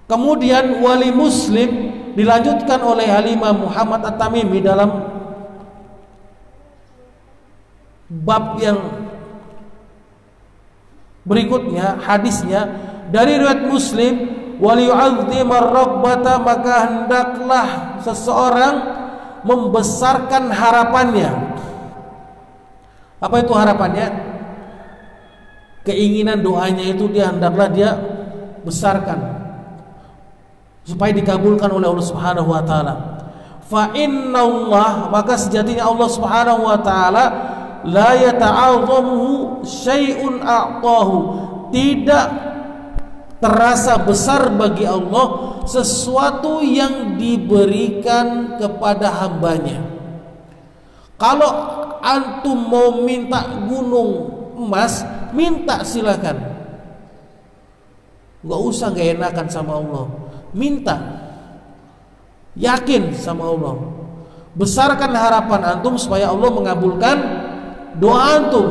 S1: Kemudian wali Muslim dilanjutkan oleh Al-Imam Muhammad At-Tamimi dalam bab yang berikutnya, hadisnya dari riwayat Muslim, wali yu'azzimar rabbata, maka hendaklah seseorang membesarkan harapannya. Apa itu harapannya? Keinginan doanya itu dia hendaklah dia besarkan supaya dikabulkan oleh Allah Subhanahu wa taala. Fa innallaha, maka sejatinya Allah Subhanahu wa taala la yata'azzamuhu syai'un a'tahu, tidak terasa besar bagi Allah sesuatu yang diberikan kepada hambanya. Kalau antum mau minta gunung emas, minta silakan, nggak usah nggak enakan sama Allah. Minta, yakin sama Allah, besarkan harapan antum supaya Allah mengabulkan doa antum.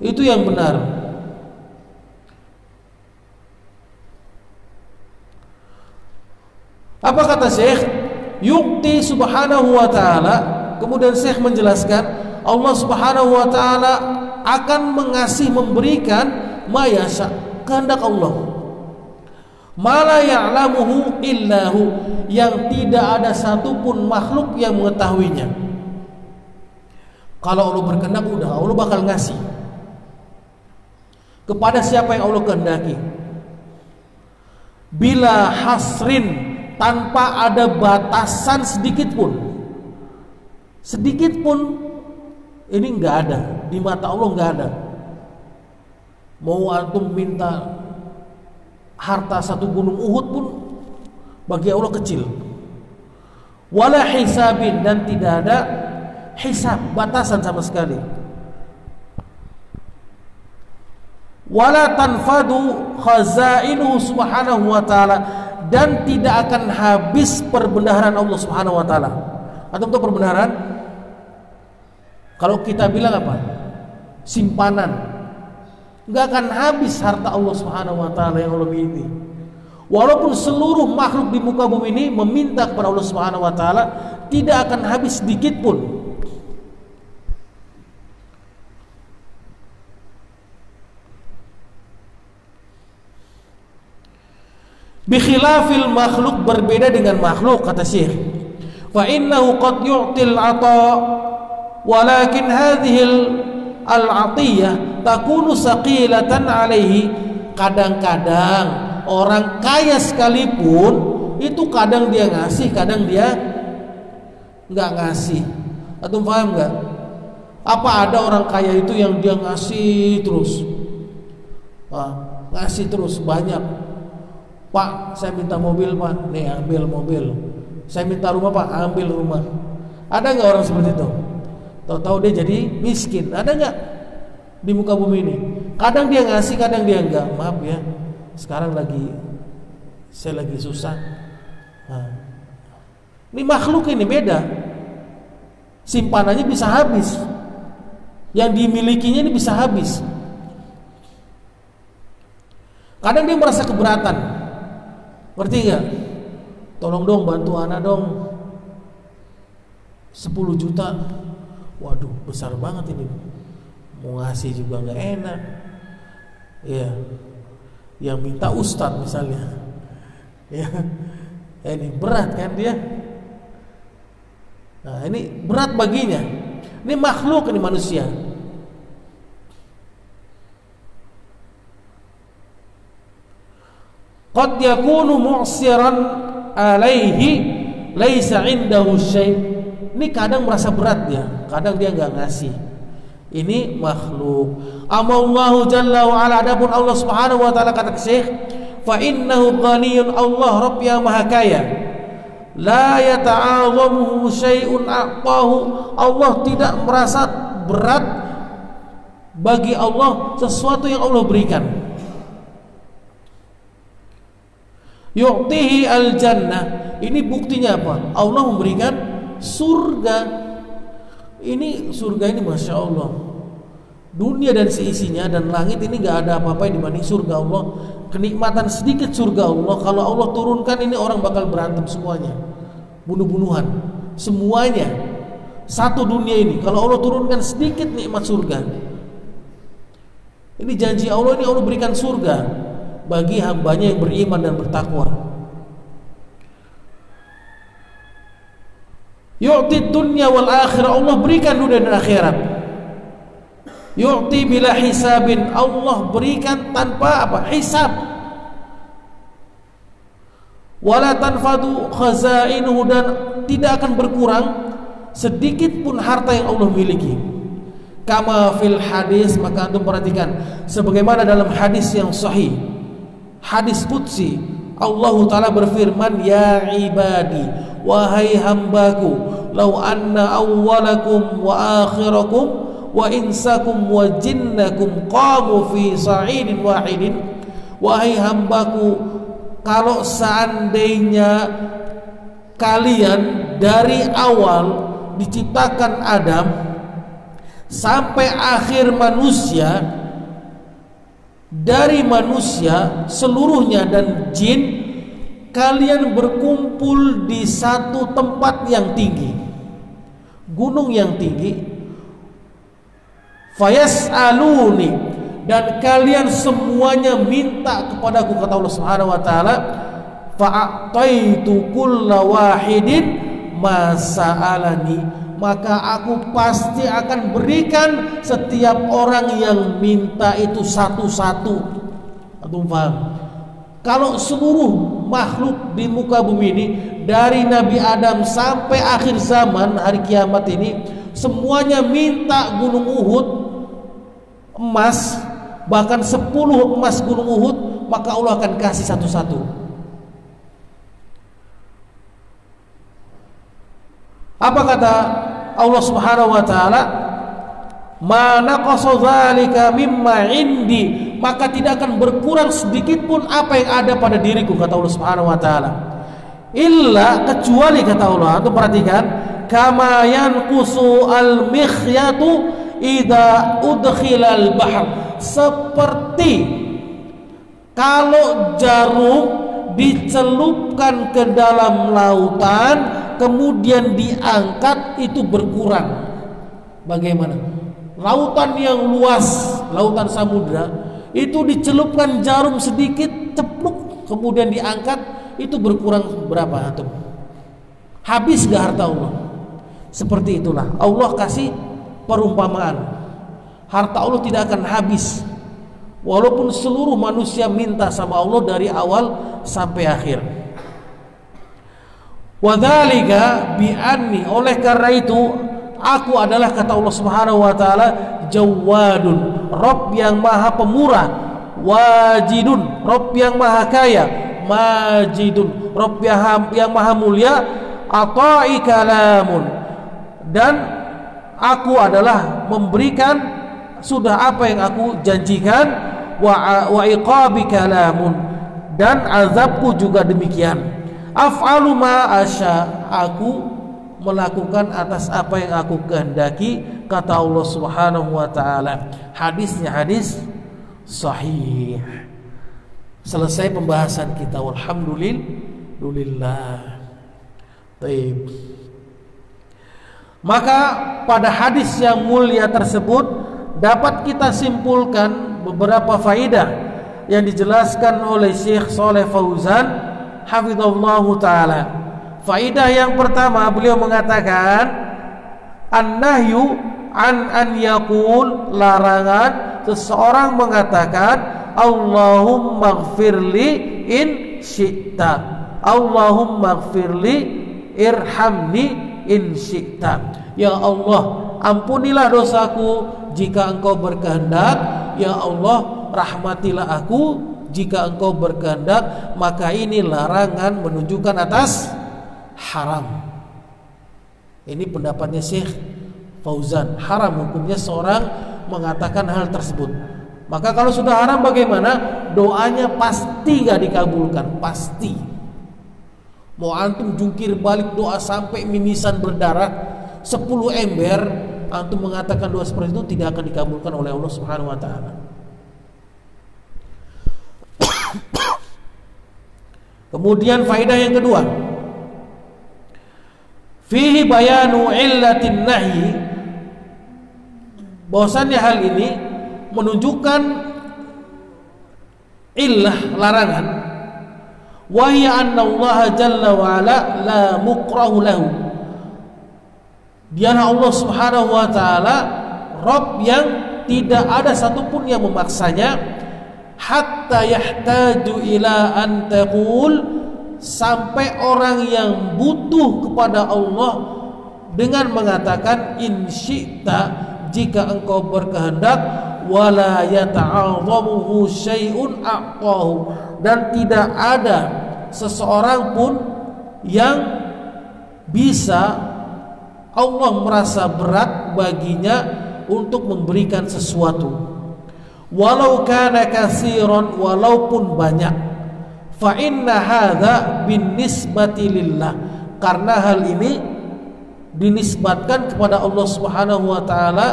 S1: Itu yang benar. Apa kata Syekh? Yukti subhanahu wa ta'ala. Kemudian Syekh menjelaskan, Allah Subhanahu wa ta'ala akan mengasih, memberikan mayasa, kehendak Allah. Mala ya'lamuhu illahu, yang tidak ada satupun makhluk yang mengetahuinya. Kalau Allah berkehendak, udah Allah bakal ngasih kepada siapa yang Allah kehendaki. Bila hasrin, tanpa ada batasan sedikit pun. Sedikit pun ini nggak ada, di mata Allah nggak ada. Mau antum minta harta satu gunung Uhud pun bagi Allah kecil. Wala hisabin, dan tidak ada hisab, batasan sama sekali. Wala tanfadu khazainuhu subhanahu wa ta'ala, dan tidak akan habis perbendaharaan Allah Subhanahu wa ta'ala. Antum tahu perbendaharaan? Kalau kita bilang apa? Simpanan. Nggak akan habis harta Allah Subhanahu wa ta'ala yang Allah miliki. Walaupun seluruh makhluk di muka bumi ini meminta kepada Allah Subhanahu wa ta'ala, tidak akan habis sedikit pun. Bikhilafil makhluk, berbeda dengan makhluk, kata Syekh. Fa innahu qad yu'til ata walakin hadhihi al-atiyah takunu saqilatan alaihi. Kadang-kadang orang kaya sekalipun itu kadang dia ngasih, kadang dia nggak ngasih. Antum paham nggak? Apa ada orang kaya itu yang dia ngasih terus, ngasih terus banyak. Pak, saya minta mobil Pak, nih ambil mobil. Saya minta rumah Pak, ambil rumah. Ada nggak orang seperti itu? Tahu-tahu dia jadi miskin. Ada nggak di muka bumi ini? Kadang dia ngasih, kadang dia enggak. Maaf ya, sekarang saya lagi susah. Ini makhluk ini beda. Simpanannya bisa habis, yang dimilikinya ini bisa habis. Kadang dia merasa keberatan. Ngerti gak? Tolong dong bantu anak dong 10 juta. Waduh besar banget ini, mau ngasih juga gak enak. Ya, yang minta ustadz misalnya, ya, ini berat kan dia. Nah ini berat baginya. Ini makhluk, ini manusia. Qad yakunu mu'siran alaihi laisa indahu syai'. Ini kadang merasa berat dia, kadang dia enggak ngasih. Ini makhluk. Amallahu jalla wa ala, adapun Allah Subhanahu wa taala, kata Syekh, fa innahu ghaniyun, Allah Rabb yang maha kaya. La yata'azamuhu syai'un a'tahu, Allah tidak merasa berat bagi Allah sesuatu yang Allah berikan. Yu'tihi al-jannah, ini buktinya apa? Allah memberikan surga. Ini surga ini Masya Allah, dunia dan seisinya dan langit ini gak ada apa-apa dibanding surga Allah. Kenikmatan sedikit surga Allah, kalau Allah turunkan ini orang bakal berantem semuanya, bunuh-bunuhan semuanya. Satu dunia ini kalau Allah turunkan sedikit nikmat surga. Ini janji Allah, ini Allah berikan surga bagi hambanya yang beriman dan bertakwa. Yu'ti dunya wal akhirah, Allah berikan dunia dan akhirat. Yu'ti bila hisabin, Allah berikan tanpa apa? Hisab. Wala tanfadu khazainuhu, dan tidak akan berkurang sedikit pun harta yang Allah miliki. Kama fil hadis, maka antum perhatikan sebagaimana dalam hadis yang sahih, hadis qudsi, Allah Ta'ala berfirman, ya ibadi, wahai hambaku, lau anna awwalakum wa akhirakum wa insakum wa jinnakum qamu fi sa'idin wahidin. Wahai hambaku, kalau seandainya kalian dari awal diciptakan Adam sampai akhir manusia, dari manusia seluruhnya dan jin, kalian berkumpul di satu tempat yang tinggi, gunung yang tinggi, fayas'aluni, dan kalian semuanya minta kepadaku, kata Allah Subhanahu wa taala, fa'ataitu kulla wahidin ma sa'alani, maka aku pasti akan berikan setiap orang yang minta itu satu-satu. Antum paham? Kalau seluruh makhluk di muka bumi ini, dari Nabi Adam sampai akhir zaman hari kiamat ini, semuanya minta gunung Uhud emas, bahkan 10 emas gunung Uhud, maka Allah akan kasih satu-satu. Apa kata Allah Subhanahu wa taala? Ma naqasa dzalika mimma indi, maka tidak akan berkurang sedikit pun apa yang ada pada diriku, kata Allah Subhanahu wa taala. Illa, kecuali, kata Allah, itu perhatikan, kama yanqusu al-mikhyatu idza udkhila al-bahr, seperti kalau jarum dicelupkan ke dalam lautan kemudian diangkat, itu berkurang. Bagaimana? Lautan yang luas, lautan samudra, itu dicelupkan jarum sedikit, cepluk, kemudian diangkat, itu berkurang berapa antum? Habis gak harta Allah? Seperti itulah Allah kasih perumpamaan. Harta Allah tidak akan habis, walaupun seluruh manusia minta sama Allah dari awal sampai akhir. Wadzalika bi'anni, oleh karena itu aku adalah, kata Allah Subhanahu wa taala, Jawadun, Rabb yang maha pemurah, Wajidun, Rabb yang maha kaya, Majidun, Rabb yang maha mulia, Ata'i kalamun, dan aku adalah memberikan sudah apa yang aku janjikan, wa iqabi kalamun, dan azabku juga demikian. Af'alu ma asya, aku melakukan atas apa yang aku kehendaki, kata Allah Subhanahu wa taala. Hadisnya hadis sahih. Selesai pembahasan kita, walhamdulillah. Baik. Maka pada hadis yang mulia tersebut dapat kita simpulkan beberapa faidah yang dijelaskan oleh Syekh Shalih Fauzan hafizallahu taala. Faidah yang pertama, beliau mengatakan an-nahyu an yaqul, larangan seseorang mengatakan Allahumma ighfirli in syi'ta, Allahumma ighfirli irhamni in syi'ta. Ya Allah, ampunilah dosaku jika engkau berkehendak. Ya Allah, rahmatilah aku jika engkau berkehendak. Maka ini larangan menunjukkan atas haram. Ini pendapatnya Syekh Fauzan, haram hukumnya seorang mengatakan hal tersebut. Maka kalau sudah haram bagaimana? Doanya pasti gak dikabulkan, pasti. Mau antum jungkir balik doa sampai mimisan berdarah 10 ember, antum mengatakan doa seperti itu tidak akan dikabulkan oleh Allah Subhanahu wa taala. Kemudian faedah yang kedua, fihi bayanu illatin nahyi, bahwasannya hal ini menunjukkan illah larangan, wa hiya anna Allah jalla wa ala la mukrahu lahu, dialah Allah Subhanahu wa taala Rabb yang tidak ada satupun yang memaksanya, hatta yahtaju ila an taqul, sampai orang yang butuh kepada Allah dengan mengatakan in syi'ta, jika engkau berkehendak, wala yata'adhamuhu syai'un a'tahu, dan tidak ada seseorang pun yang bisa Allah merasa berat baginya untuk memberikan sesuatu, walau kana katsiran, walaupun banyak. Fa inna hadza bin nisbati lillah, karena hal ini dinisbatkan kepada Allah Subhanahu wa taala,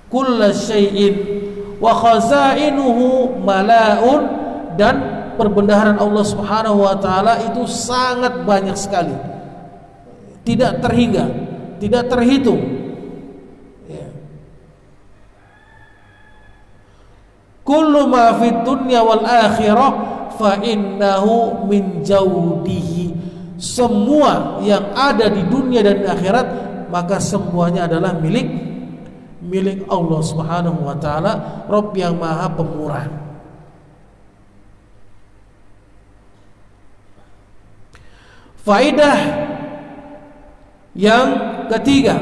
S1: kullu syai'in wa khazainuhu mala'un, dan perbendaharaan Allah Subhanahu wa taala itu sangat banyak sekali, tidak terhingga, tidak terhitung. Kullu ma fid dunya wal akhirah fa innahu min jaudihi, semua yang ada di dunia dan akhirat maka semuanya adalah milik Allah Subhanahu wa taala, Rabb yang maha pemurah. Faedah yang ketiga,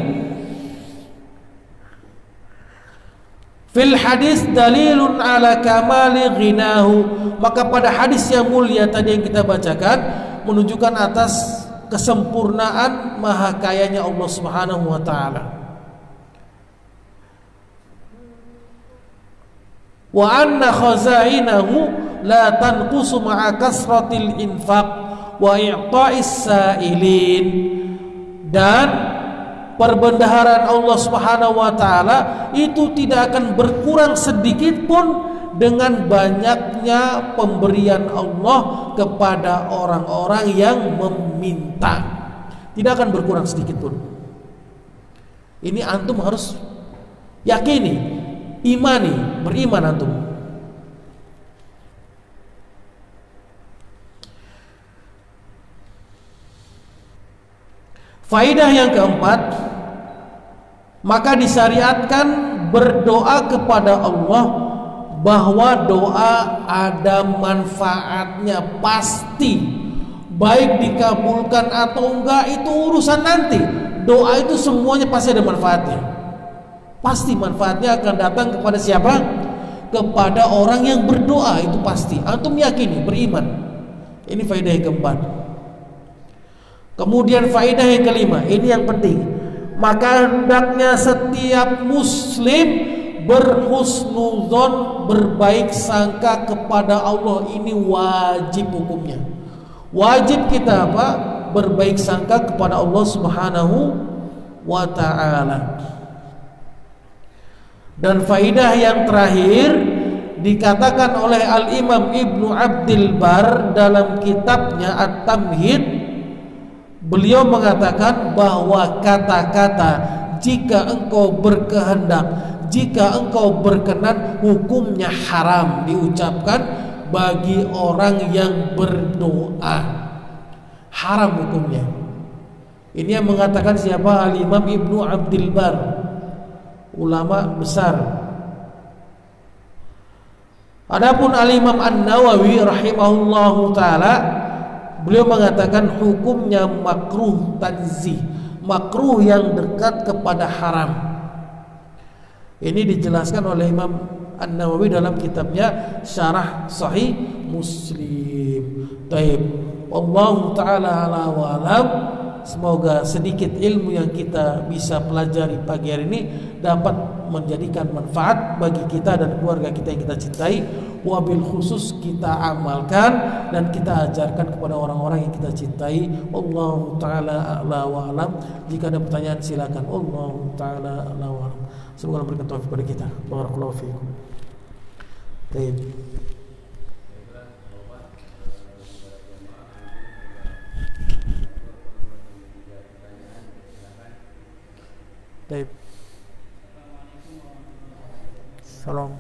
S1: fil hadis dalilun ala kamali ghinahu, maka pada hadis yang mulia tadi yang kita bacakan menunjukkan atas kesempurnaan maha kayanya Allah Subhanahu wa taala. Wa anna khazainahu la tanqusu ma'a kasratil infaq wa i'ta'is sa'ilin, dan perbendaharaan Allah Subhanahu wa taala itu tidak akan berkurang sedikit pun dengan banyaknya pemberian Allah kepada orang-orang yang meminta. Tidak akan berkurang sedikit pun. Ini antum harus yakini, imani, beriman antum. Faidah yang keempat, maka disyariatkan berdoa kepada Allah, bahwa doa ada manfaatnya pasti, baik dikabulkan atau enggak itu urusan nanti. Doa itu semuanya pasti ada manfaatnya. Pasti manfaatnya akan datang kepada siapa? Kepada orang yang berdoa, itu pasti. Antum yakini, beriman. Ini faedah yang keempat. Kemudian faedah yang kelima, ini yang penting. Maka hendaknya setiap muslim berhusnuzon, berbaik sangka kepada Allah. Ini wajib hukumnya. Wajib kita apa? Berbaik sangka kepada Allah Subhanahu wa ta'ala. Dan faidah yang terakhir dikatakan oleh Al-Imam Ibnu Abdil Bar dalam kitabnya At-Tamhid. Beliau mengatakan bahwa kata-kata jika engkau berkehendak, jika engkau berkenan, hukumnya haram diucapkan bagi orang yang berdoa. Haram hukumnya. Ini yang mengatakan siapa? Al-Imam Ibnu Abdil Bar, ulama besar. Adapun Al-Imam An-Nawawi rahimahullahu taala, beliau mengatakan hukumnya makruh tanzih, makruh yang dekat kepada haram. Ini dijelaskan oleh Imam An-Nawawi dalam kitabnya Syarah Sahih Muslim. Taib. Wallahu taala ala wa alam. Semoga sedikit ilmu yang kita bisa pelajari pagi hari ini dapat menjadikan manfaat bagi kita dan keluarga kita yang kita cintai. Wabil khusus kita amalkan dan kita ajarkan kepada orang-orang yang kita cintai. Wallahu taala a'la wa alam. Jika ada pertanyaan silakan. Wallahu taala a'la wa alam. Semoga Allah memberikan taufik kepada kita. Barakallahu fiikum. Baik. Baik. Salam.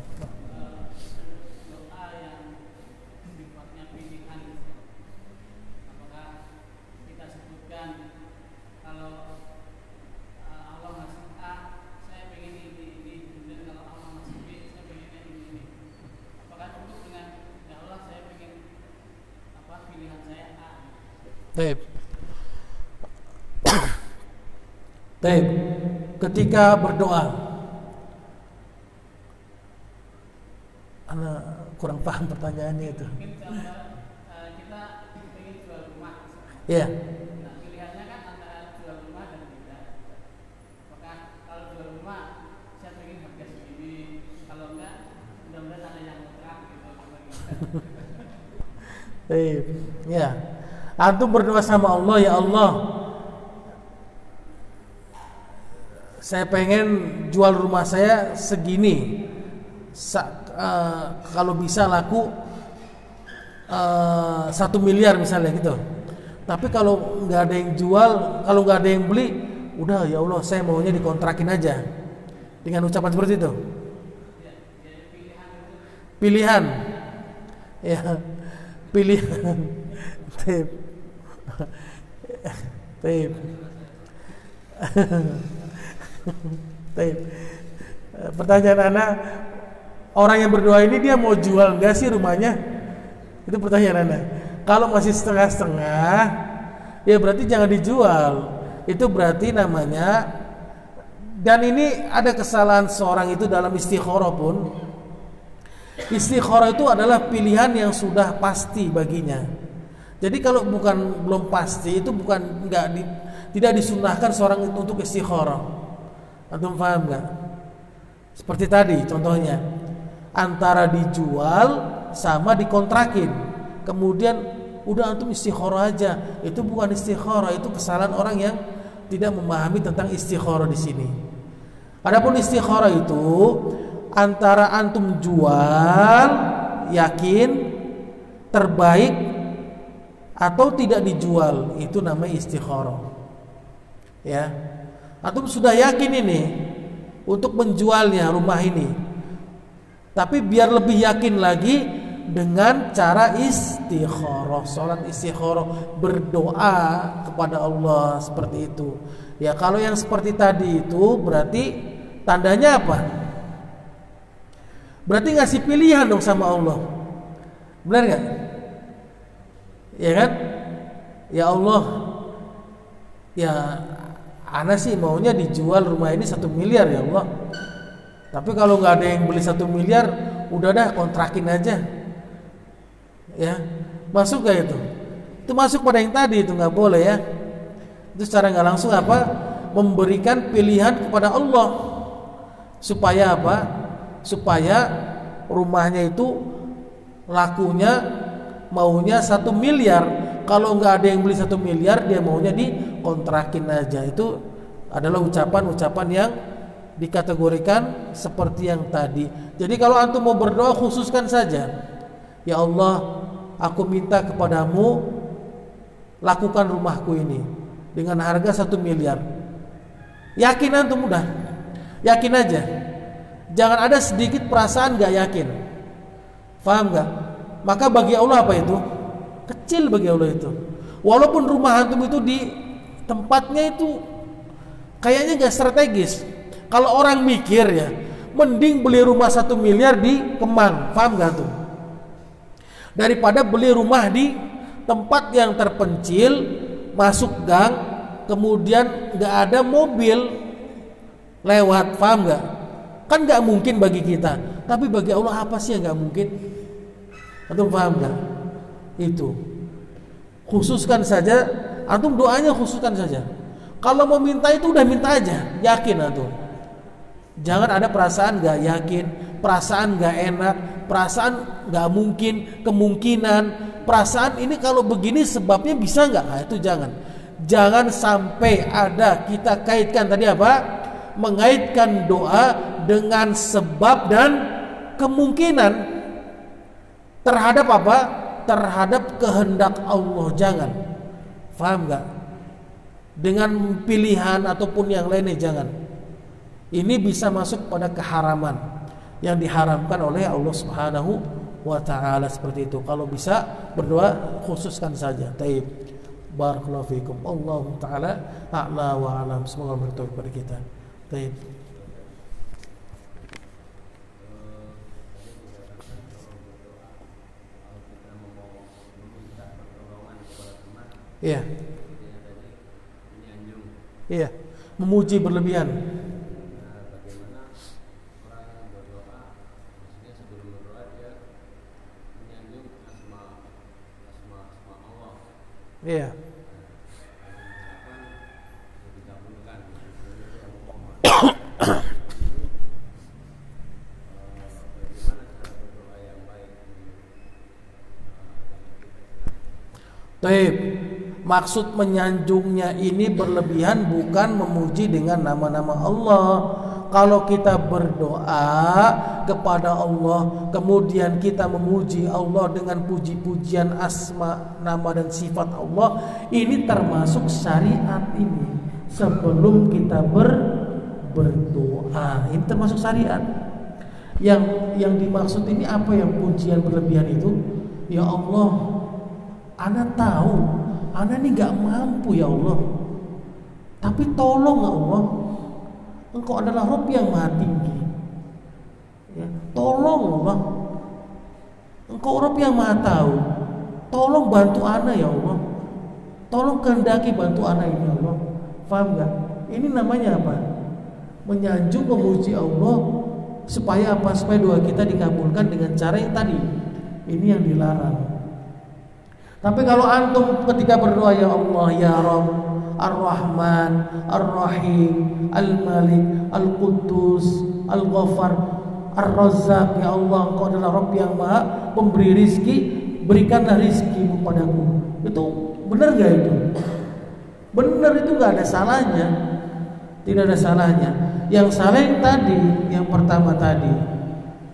S1: Baik. Baik. Ketika berdoa, Ana kurang paham pertanyaannya itu.
S2: Kita ingin jual rumah.
S1: Iya.
S2: Nah, pilihannya kan antara jual rumah dan tidak. Apakah kalau jual rumah saya ingin harga segini, kalau enggak mudah-mudahan ada yang kontrak gitu.
S1: Baik. Ya. Antum berdoa sama Allah, ya Allah, saya pengen jual rumah saya segini, kalau bisa laku 1 miliar misalnya gitu. Tapi kalau nggak ada yang jual, kalau nggak ada yang beli, udah ya Allah saya maunya dikontrakin aja. Dengan ucapan seperti itu. Pilihan, ya pilihan. Tip. Tip. Tip. Pertanyaan Anda, orang yang berdoa ini dia mau jual nggak sih rumahnya? Itu pertanyaan Anda. Kalau masih setengah-setengah, ya berarti jangan dijual. Itu berarti namanya. Dan ini ada kesalahan seorang itu dalam istikharah pun. Istikharah itu adalah pilihan yang sudah pasti baginya. Jadi kalau belum pasti itu tidak disunahkan seorang itu untuk istikharah. Antum paham nggak? Seperti tadi contohnya, antara dijual sama dikontrakin. Kemudian udah antum istikharah aja. Itu bukan istikharah, itu kesalahan orang yang tidak memahami tentang istikharah di sini. Adapun istikharah itu antara antum jual yakin terbaik atau tidak dijual, itu namanya istikharah. Ya. Antum sudah yakin ini untuk menjualnya rumah ini. Tapi biar lebih yakin lagi, dengan cara istikharah, sholat istikharah, berdoa kepada Allah seperti itu. Ya kalau yang seperti tadi itu berarti tandanya apa? Berarti ngasih pilihan dong sama Allah. Benar gak? Ya kan? Ya Allah, ya ana sih maunya dijual rumah ini 1 miliar ya Allah. Tapi kalau nggak ada yang beli 1 miliar, udah dah kontrakin aja. Ya, masuk gak itu? Itu masuk pada yang tadi, itu nggak boleh ya. Itu secara nggak langsung apa? Memberikan pilihan kepada Allah supaya apa? Supaya rumahnya itu lakunya maunya 1 miliar. Kalau nggak ada yang beli 1 miliar, dia maunya dikontrakin aja. Itu adalah ucapan-ucapan yang dikategorikan seperti yang tadi. Jadi kalau antum mau berdoa, khususkan saja. Ya Allah, aku minta kepadamu, lakukan rumahku ini dengan harga 1 miliar. Yakin antum udah? Yakin aja. Jangan ada sedikit perasaan gak yakin. Paham gak? Maka bagi Allah apa itu? Kecil bagi Allah itu. Walaupun rumah antum itu di tempatnya itu kayaknya gak strategis. Kalau orang mikir ya, mending beli rumah 1 miliar di Kemang. Paham gak tuh? Daripada beli rumah di tempat yang terpencil, masuk gang, kemudian gak ada mobil lewat. Paham gak? Kan gak mungkin bagi kita. Tapi bagi Allah apa sih yang gak mungkin? Antum paham gak? Itu khususkan saja. Antum doanya khususkan saja. Kalau mau minta itu udah minta aja. Yakin antum. Jangan ada perasaan gak yakin, perasaan gak enak, perasaan gak mungkin, kemungkinan, perasaan ini kalau begini sebabnya bisa gak? Nah, itu jangan. Jangan sampai ada kita kaitkan tadi apa? Mengaitkan doa dengan sebab dan kemungkinan terhadap apa? Terhadap kehendak Allah. Jangan. Paham gak? Dengan pilihan ataupun yang lainnya jangan. Ini bisa masuk pada keharaman yang diharamkan oleh Allah Subhanahu wa taala seperti itu. Kalau bisa berdoa khususkan saja. Taib. Barakallahu fikum. Allah taala a'la wa alam. Semoga bertaufiq kepada kita. Taib. Iya. Iya. Memuji berlebihan. Iya. Baik. Maksud menyanjungnya ini berlebihan bukan memuji dengan nama-nama Allah. Kalau kita berdoa kepada Allah, kemudian kita memuji Allah dengan puji-pujian asma, nama dan sifat Allah, ini termasuk syariat ini. Sebelum kita berdoa, ini termasuk syariat. Yang dimaksud ini apa yang pujian berlebihan itu? Ya Allah, ana tahu, ana ini gak mampu ya Allah. Tapi tolong ya Allah, Engkau adalah Rabb yang maha tinggi. Ya, tolong Allah, Engkau Rabb yang maha tahu. Tolong bantu ana ya Allah. Tolong kehendaki bantu ana ini ya Allah. Paham gak? Ini namanya apa? Menyanjung, memuji Allah. Supaya apa? Supaya doa kita dikabulkan dengan cara yang tadi. Ini yang dilarang. Tapi kalau antum ketika berdoa ya Allah ya Rabb, Ar-Rahman, Ar-Rahim, Al-Malik, Al-Quddus, Al-Ghaffar, Ar-Razzaq, ya Allah Engkau adalah Rabb yang maha pemberi rizki, berikanlah rizkimu padaku. Itu benar gak itu? Benar, itu gak ada salahnya. Tidak ada salahnya. Yang salah yang tadi, yang pertama tadi.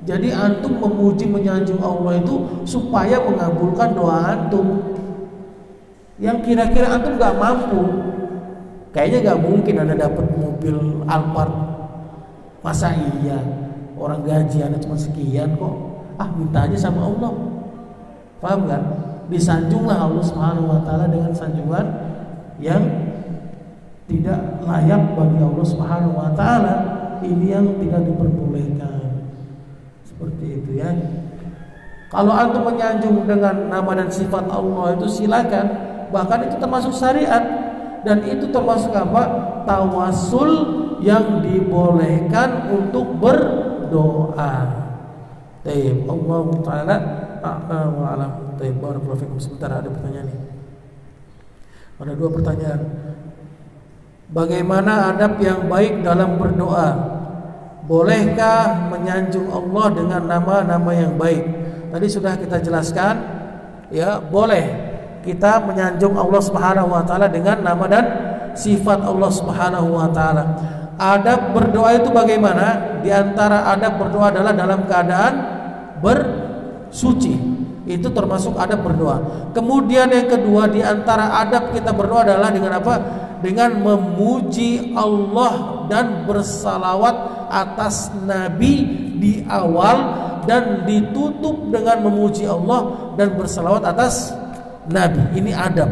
S1: Jadi antum memuji menyanjung Allah itu supaya mengabulkan doa antum. Yang kira-kira antum gak mampu. Kayaknya gak mungkin Anda dapat mobil Alphard. Masa iya? Orang gaji Anda cuma sekian kok. Ah, minta aja sama Allah. Paham nggak? Disanjunglah Allah Subhanahu wa taala dengan sanjungan yang tidak layak bagi Allah Subhanahu wa taala. Ini yang tidak diperbolehkan. Seperti itu ya. Kalau antum menyanjung dengan nama dan sifat Allah itu silakan, bahkan itu termasuk syariat dan itu termasuk apa? Tawasul yang dibolehkan untuk berdoa. Taib Allah taala a'lam wa alam. Taib barakallahu fikum. Sebentar, ada pertanyaan nih. Ada 2 pertanyaan. Bagaimana adab yang baik dalam berdoa? Bolehkah menyanjung Allah dengan nama-nama yang baik? Tadi sudah kita jelaskan, ya, boleh kita menyanjung Allah Subhanahu wa taala dengan nama dan sifat Allah Subhanahu wa taala. Adab berdoa itu bagaimana? Di antara adab berdoa adalah dalam keadaan bersuci. Itu termasuk adab berdoa. Kemudian yang kedua, di antara adab kita berdoa adalah dengan apa? Dengan memuji Allah dan bersalawat atas Nabi di awal dan ditutup dengan memuji Allah dan bersalawat atas Nabi. Ini adab.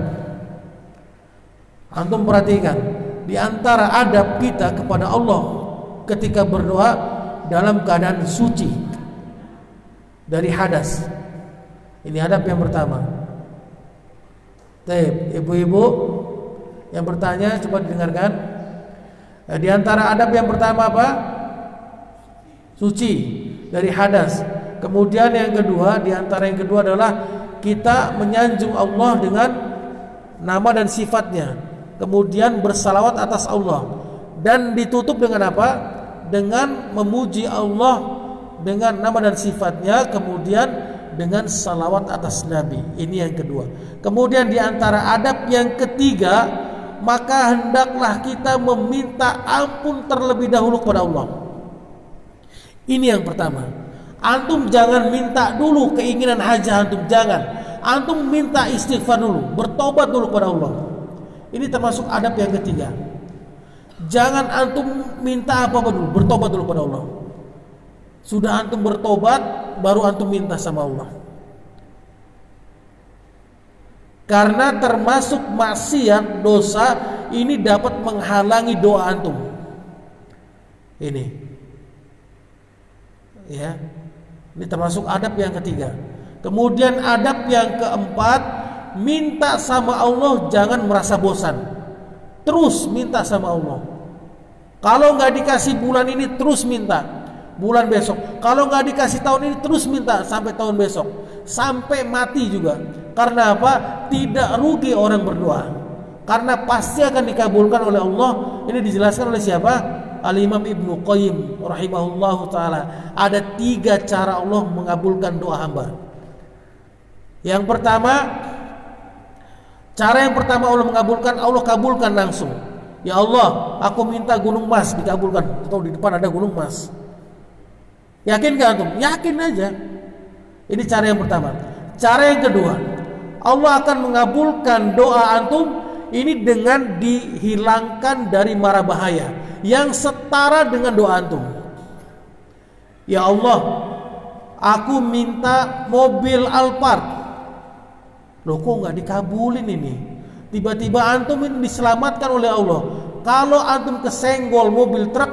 S1: Antum perhatikan, di antara adab kita kepada Allah ketika berdoa dalam keadaan suci dari hadas. Ini adab yang pertama. Baik, ibu-ibu yang bertanya coba didengarkan. Di antara adab yang pertama apa? Suci dari hadas. Kemudian yang kedua, di antara yang kedua adalah kita menyanjung Allah dengan nama dan sifatnya. Kemudian bersalawat atas Allah. Dan ditutup dengan apa? Dengan memuji Allah dengan nama dan sifatnya, kemudian dengan salawat atas Nabi. Ini yang kedua. Kemudian di antara adab yang ketiga, maka hendaklah kita meminta ampun terlebih dahulu kepada Allah. Ini yang pertama. Antum jangan minta dulu keinginan hajat antum, jangan. Antum minta istighfar dulu, bertobat dulu kepada Allah. Ini termasuk adab yang ketiga. Jangan antum minta apa-apa dulu, bertobat dulu kepada Allah. Sudah antum bertobat, baru antum minta sama Allah. Karena termasuk maksiat, dosa ini dapat menghalangi doa antum. Ini, ya, ini termasuk adab yang ketiga. Kemudian adab yang keempat, minta sama Allah jangan merasa bosan. Terus minta sama Allah. Kalau nggak dikasih bulan ini, terus minta. Bulan besok, kalau nggak dikasih tahun ini, terus minta sampai tahun besok, sampai mati juga. Karena apa? Tidak rugi orang berdoa, karena pasti akan dikabulkan oleh Allah. Ini dijelaskan oleh siapa? Al-Imam Ibnu Qayyim rahimahullahu ta'ala. Ada 3 cara Allah mengabulkan doa hamba. Yang pertama, cara yang pertama Allah mengabulkan, Allah kabulkan langsung. Ya Allah, aku minta gunung emas, dikabulkan. Atau di depan ada gunung emas. Yakin gak antum? Yakin aja. Ini cara yang pertama. Cara yang kedua, Allah akan mengabulkan doa antum ini dengan dihilangkan dari mara bahaya yang setara dengan doa antum. Ya Allah, aku minta mobil Alphard. Loh, kok gak dikabulin ini? Tiba-tiba antum ini diselamatkan oleh Allah. Kalau antum kesenggol mobil truk,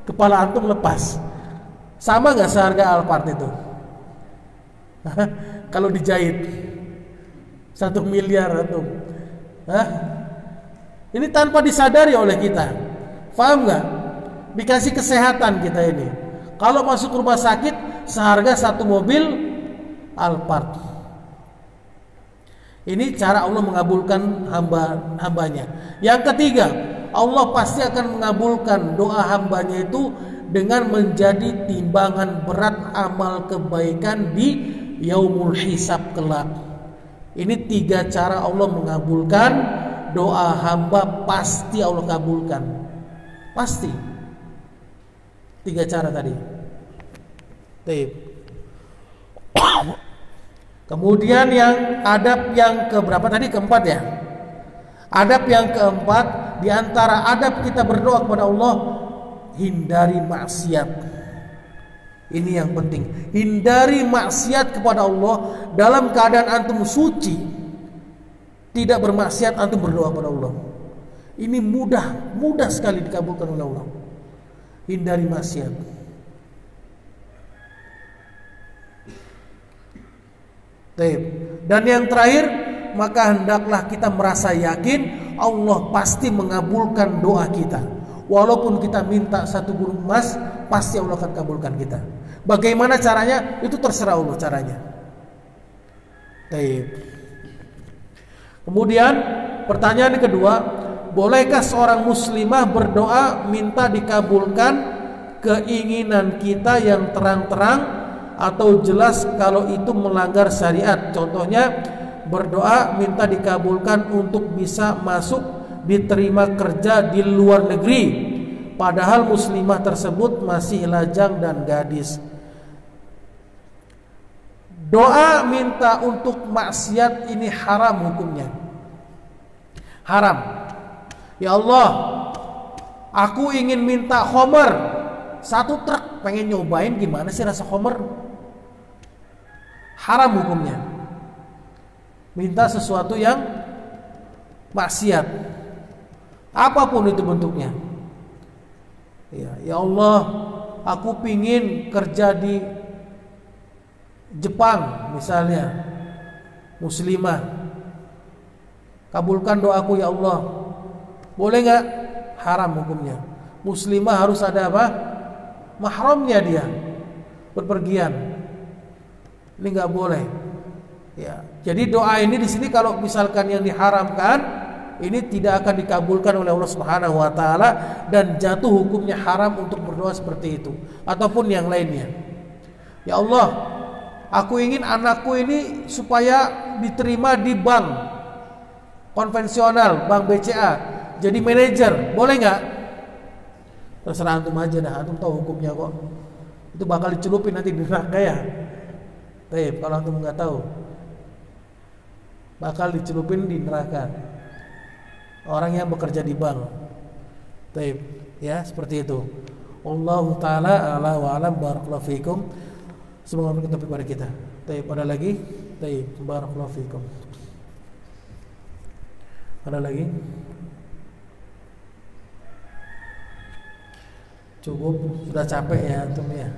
S1: kepala antum lepas. Sama gak seharga Alphard itu? Kalau dijahit 1 miliar antum. Ini tanpa disadari oleh kita. Paham gak? Dikasih kesehatan kita ini. Kalau masuk rumah sakit, seharga 1 mobil Alphard. Ini cara Allah mengabulkan hambanya. Yang ketiga, Allah pasti akan mengabulkan doa hambanya itu dengan menjadi timbangan berat amal kebaikan di yaumul hisab kelak. Ini 3 cara Allah mengabulkan doa hamba, pasti Allah kabulkan. Pasti. 3 cara tadi. Baik. Kemudian yang adab yang keberapa tadi? Keempat ya. Adab yang keempat, di antara adab kita berdoa kepada Allah, hindari maksiat. Ini yang penting. Hindari maksiat kepada Allah dalam keadaan antum suci. Tidak bermaksiat antum berdoa kepada Allah. Ini mudah sekali dikabulkan oleh Allah. Hindari maksiat. Dan yang terakhir, maka hendaklah kita merasa yakin Allah pasti mengabulkan doa kita. Walaupun kita minta 1 gunung emas, pasti Allah akan kabulkan kita. Bagaimana caranya? Itu terserah Allah caranya. Kemudian pertanyaan kedua, bolehkah seorang muslimah berdoa minta dikabulkan keinginan kita yang terang-terang atau jelas kalau itu melanggar syariat? Contohnya berdoa minta dikabulkan untuk bisa masuk diterima kerja di luar negeri, padahal muslimah tersebut masih lajang dan gadis. Doa minta untuk maksiat ini haram hukumnya. Haram. Ya Allah, aku ingin minta khomer 1 truk, pengen nyobain gimana sih rasa khomer. Haram hukumnya. Minta sesuatu yang maksiat, apapun itu bentuknya. Ya Allah, aku pingin kerja di Jepang misalnya, muslimah, kabulkan doaku ya Allah. Boleh nggak? Haram hukumnya. Muslimah harus ada apa? Mahramnya dia, berpergian. Ini nggak boleh. Ya, jadi doa ini di sini kalau misalkan yang diharamkan, ini tidak akan dikabulkan oleh Allah Subhanahu wa taala dan jatuh hukumnya haram untuk berdoa seperti itu ataupun yang lainnya. Ya Allah, aku ingin anakku ini supaya diterima di bank konvensional, bank BCA, jadi manajer. Boleh nggak? Terserah antum aja dah, antum tahu hukumnya kok. Itu bakal dicelupin nanti di neraka ya. Tapi kalau antum nggak tahu, bakal dicelupin di neraka. Orang yang bekerja di bank. Taib, ya seperti itu. Allahu taala ala wa alam, barakallahu fikum. Semoga berkata kepada kita. Taib, ada lagi? Taib, barakallahu fikum. Ada lagi? Cukup, sudah capek ya antum ya.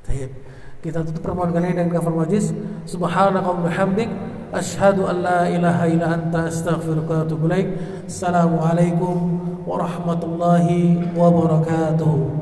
S1: Taib. Kita tutup permohonan kali dengan kafar majlis. Subhanakallahumma bihamdik, asyhadu an la ilaha illa anta, astaghfiruka wa atubu ilaik. Assalamualaikum warahmatullahi wabarakatuh.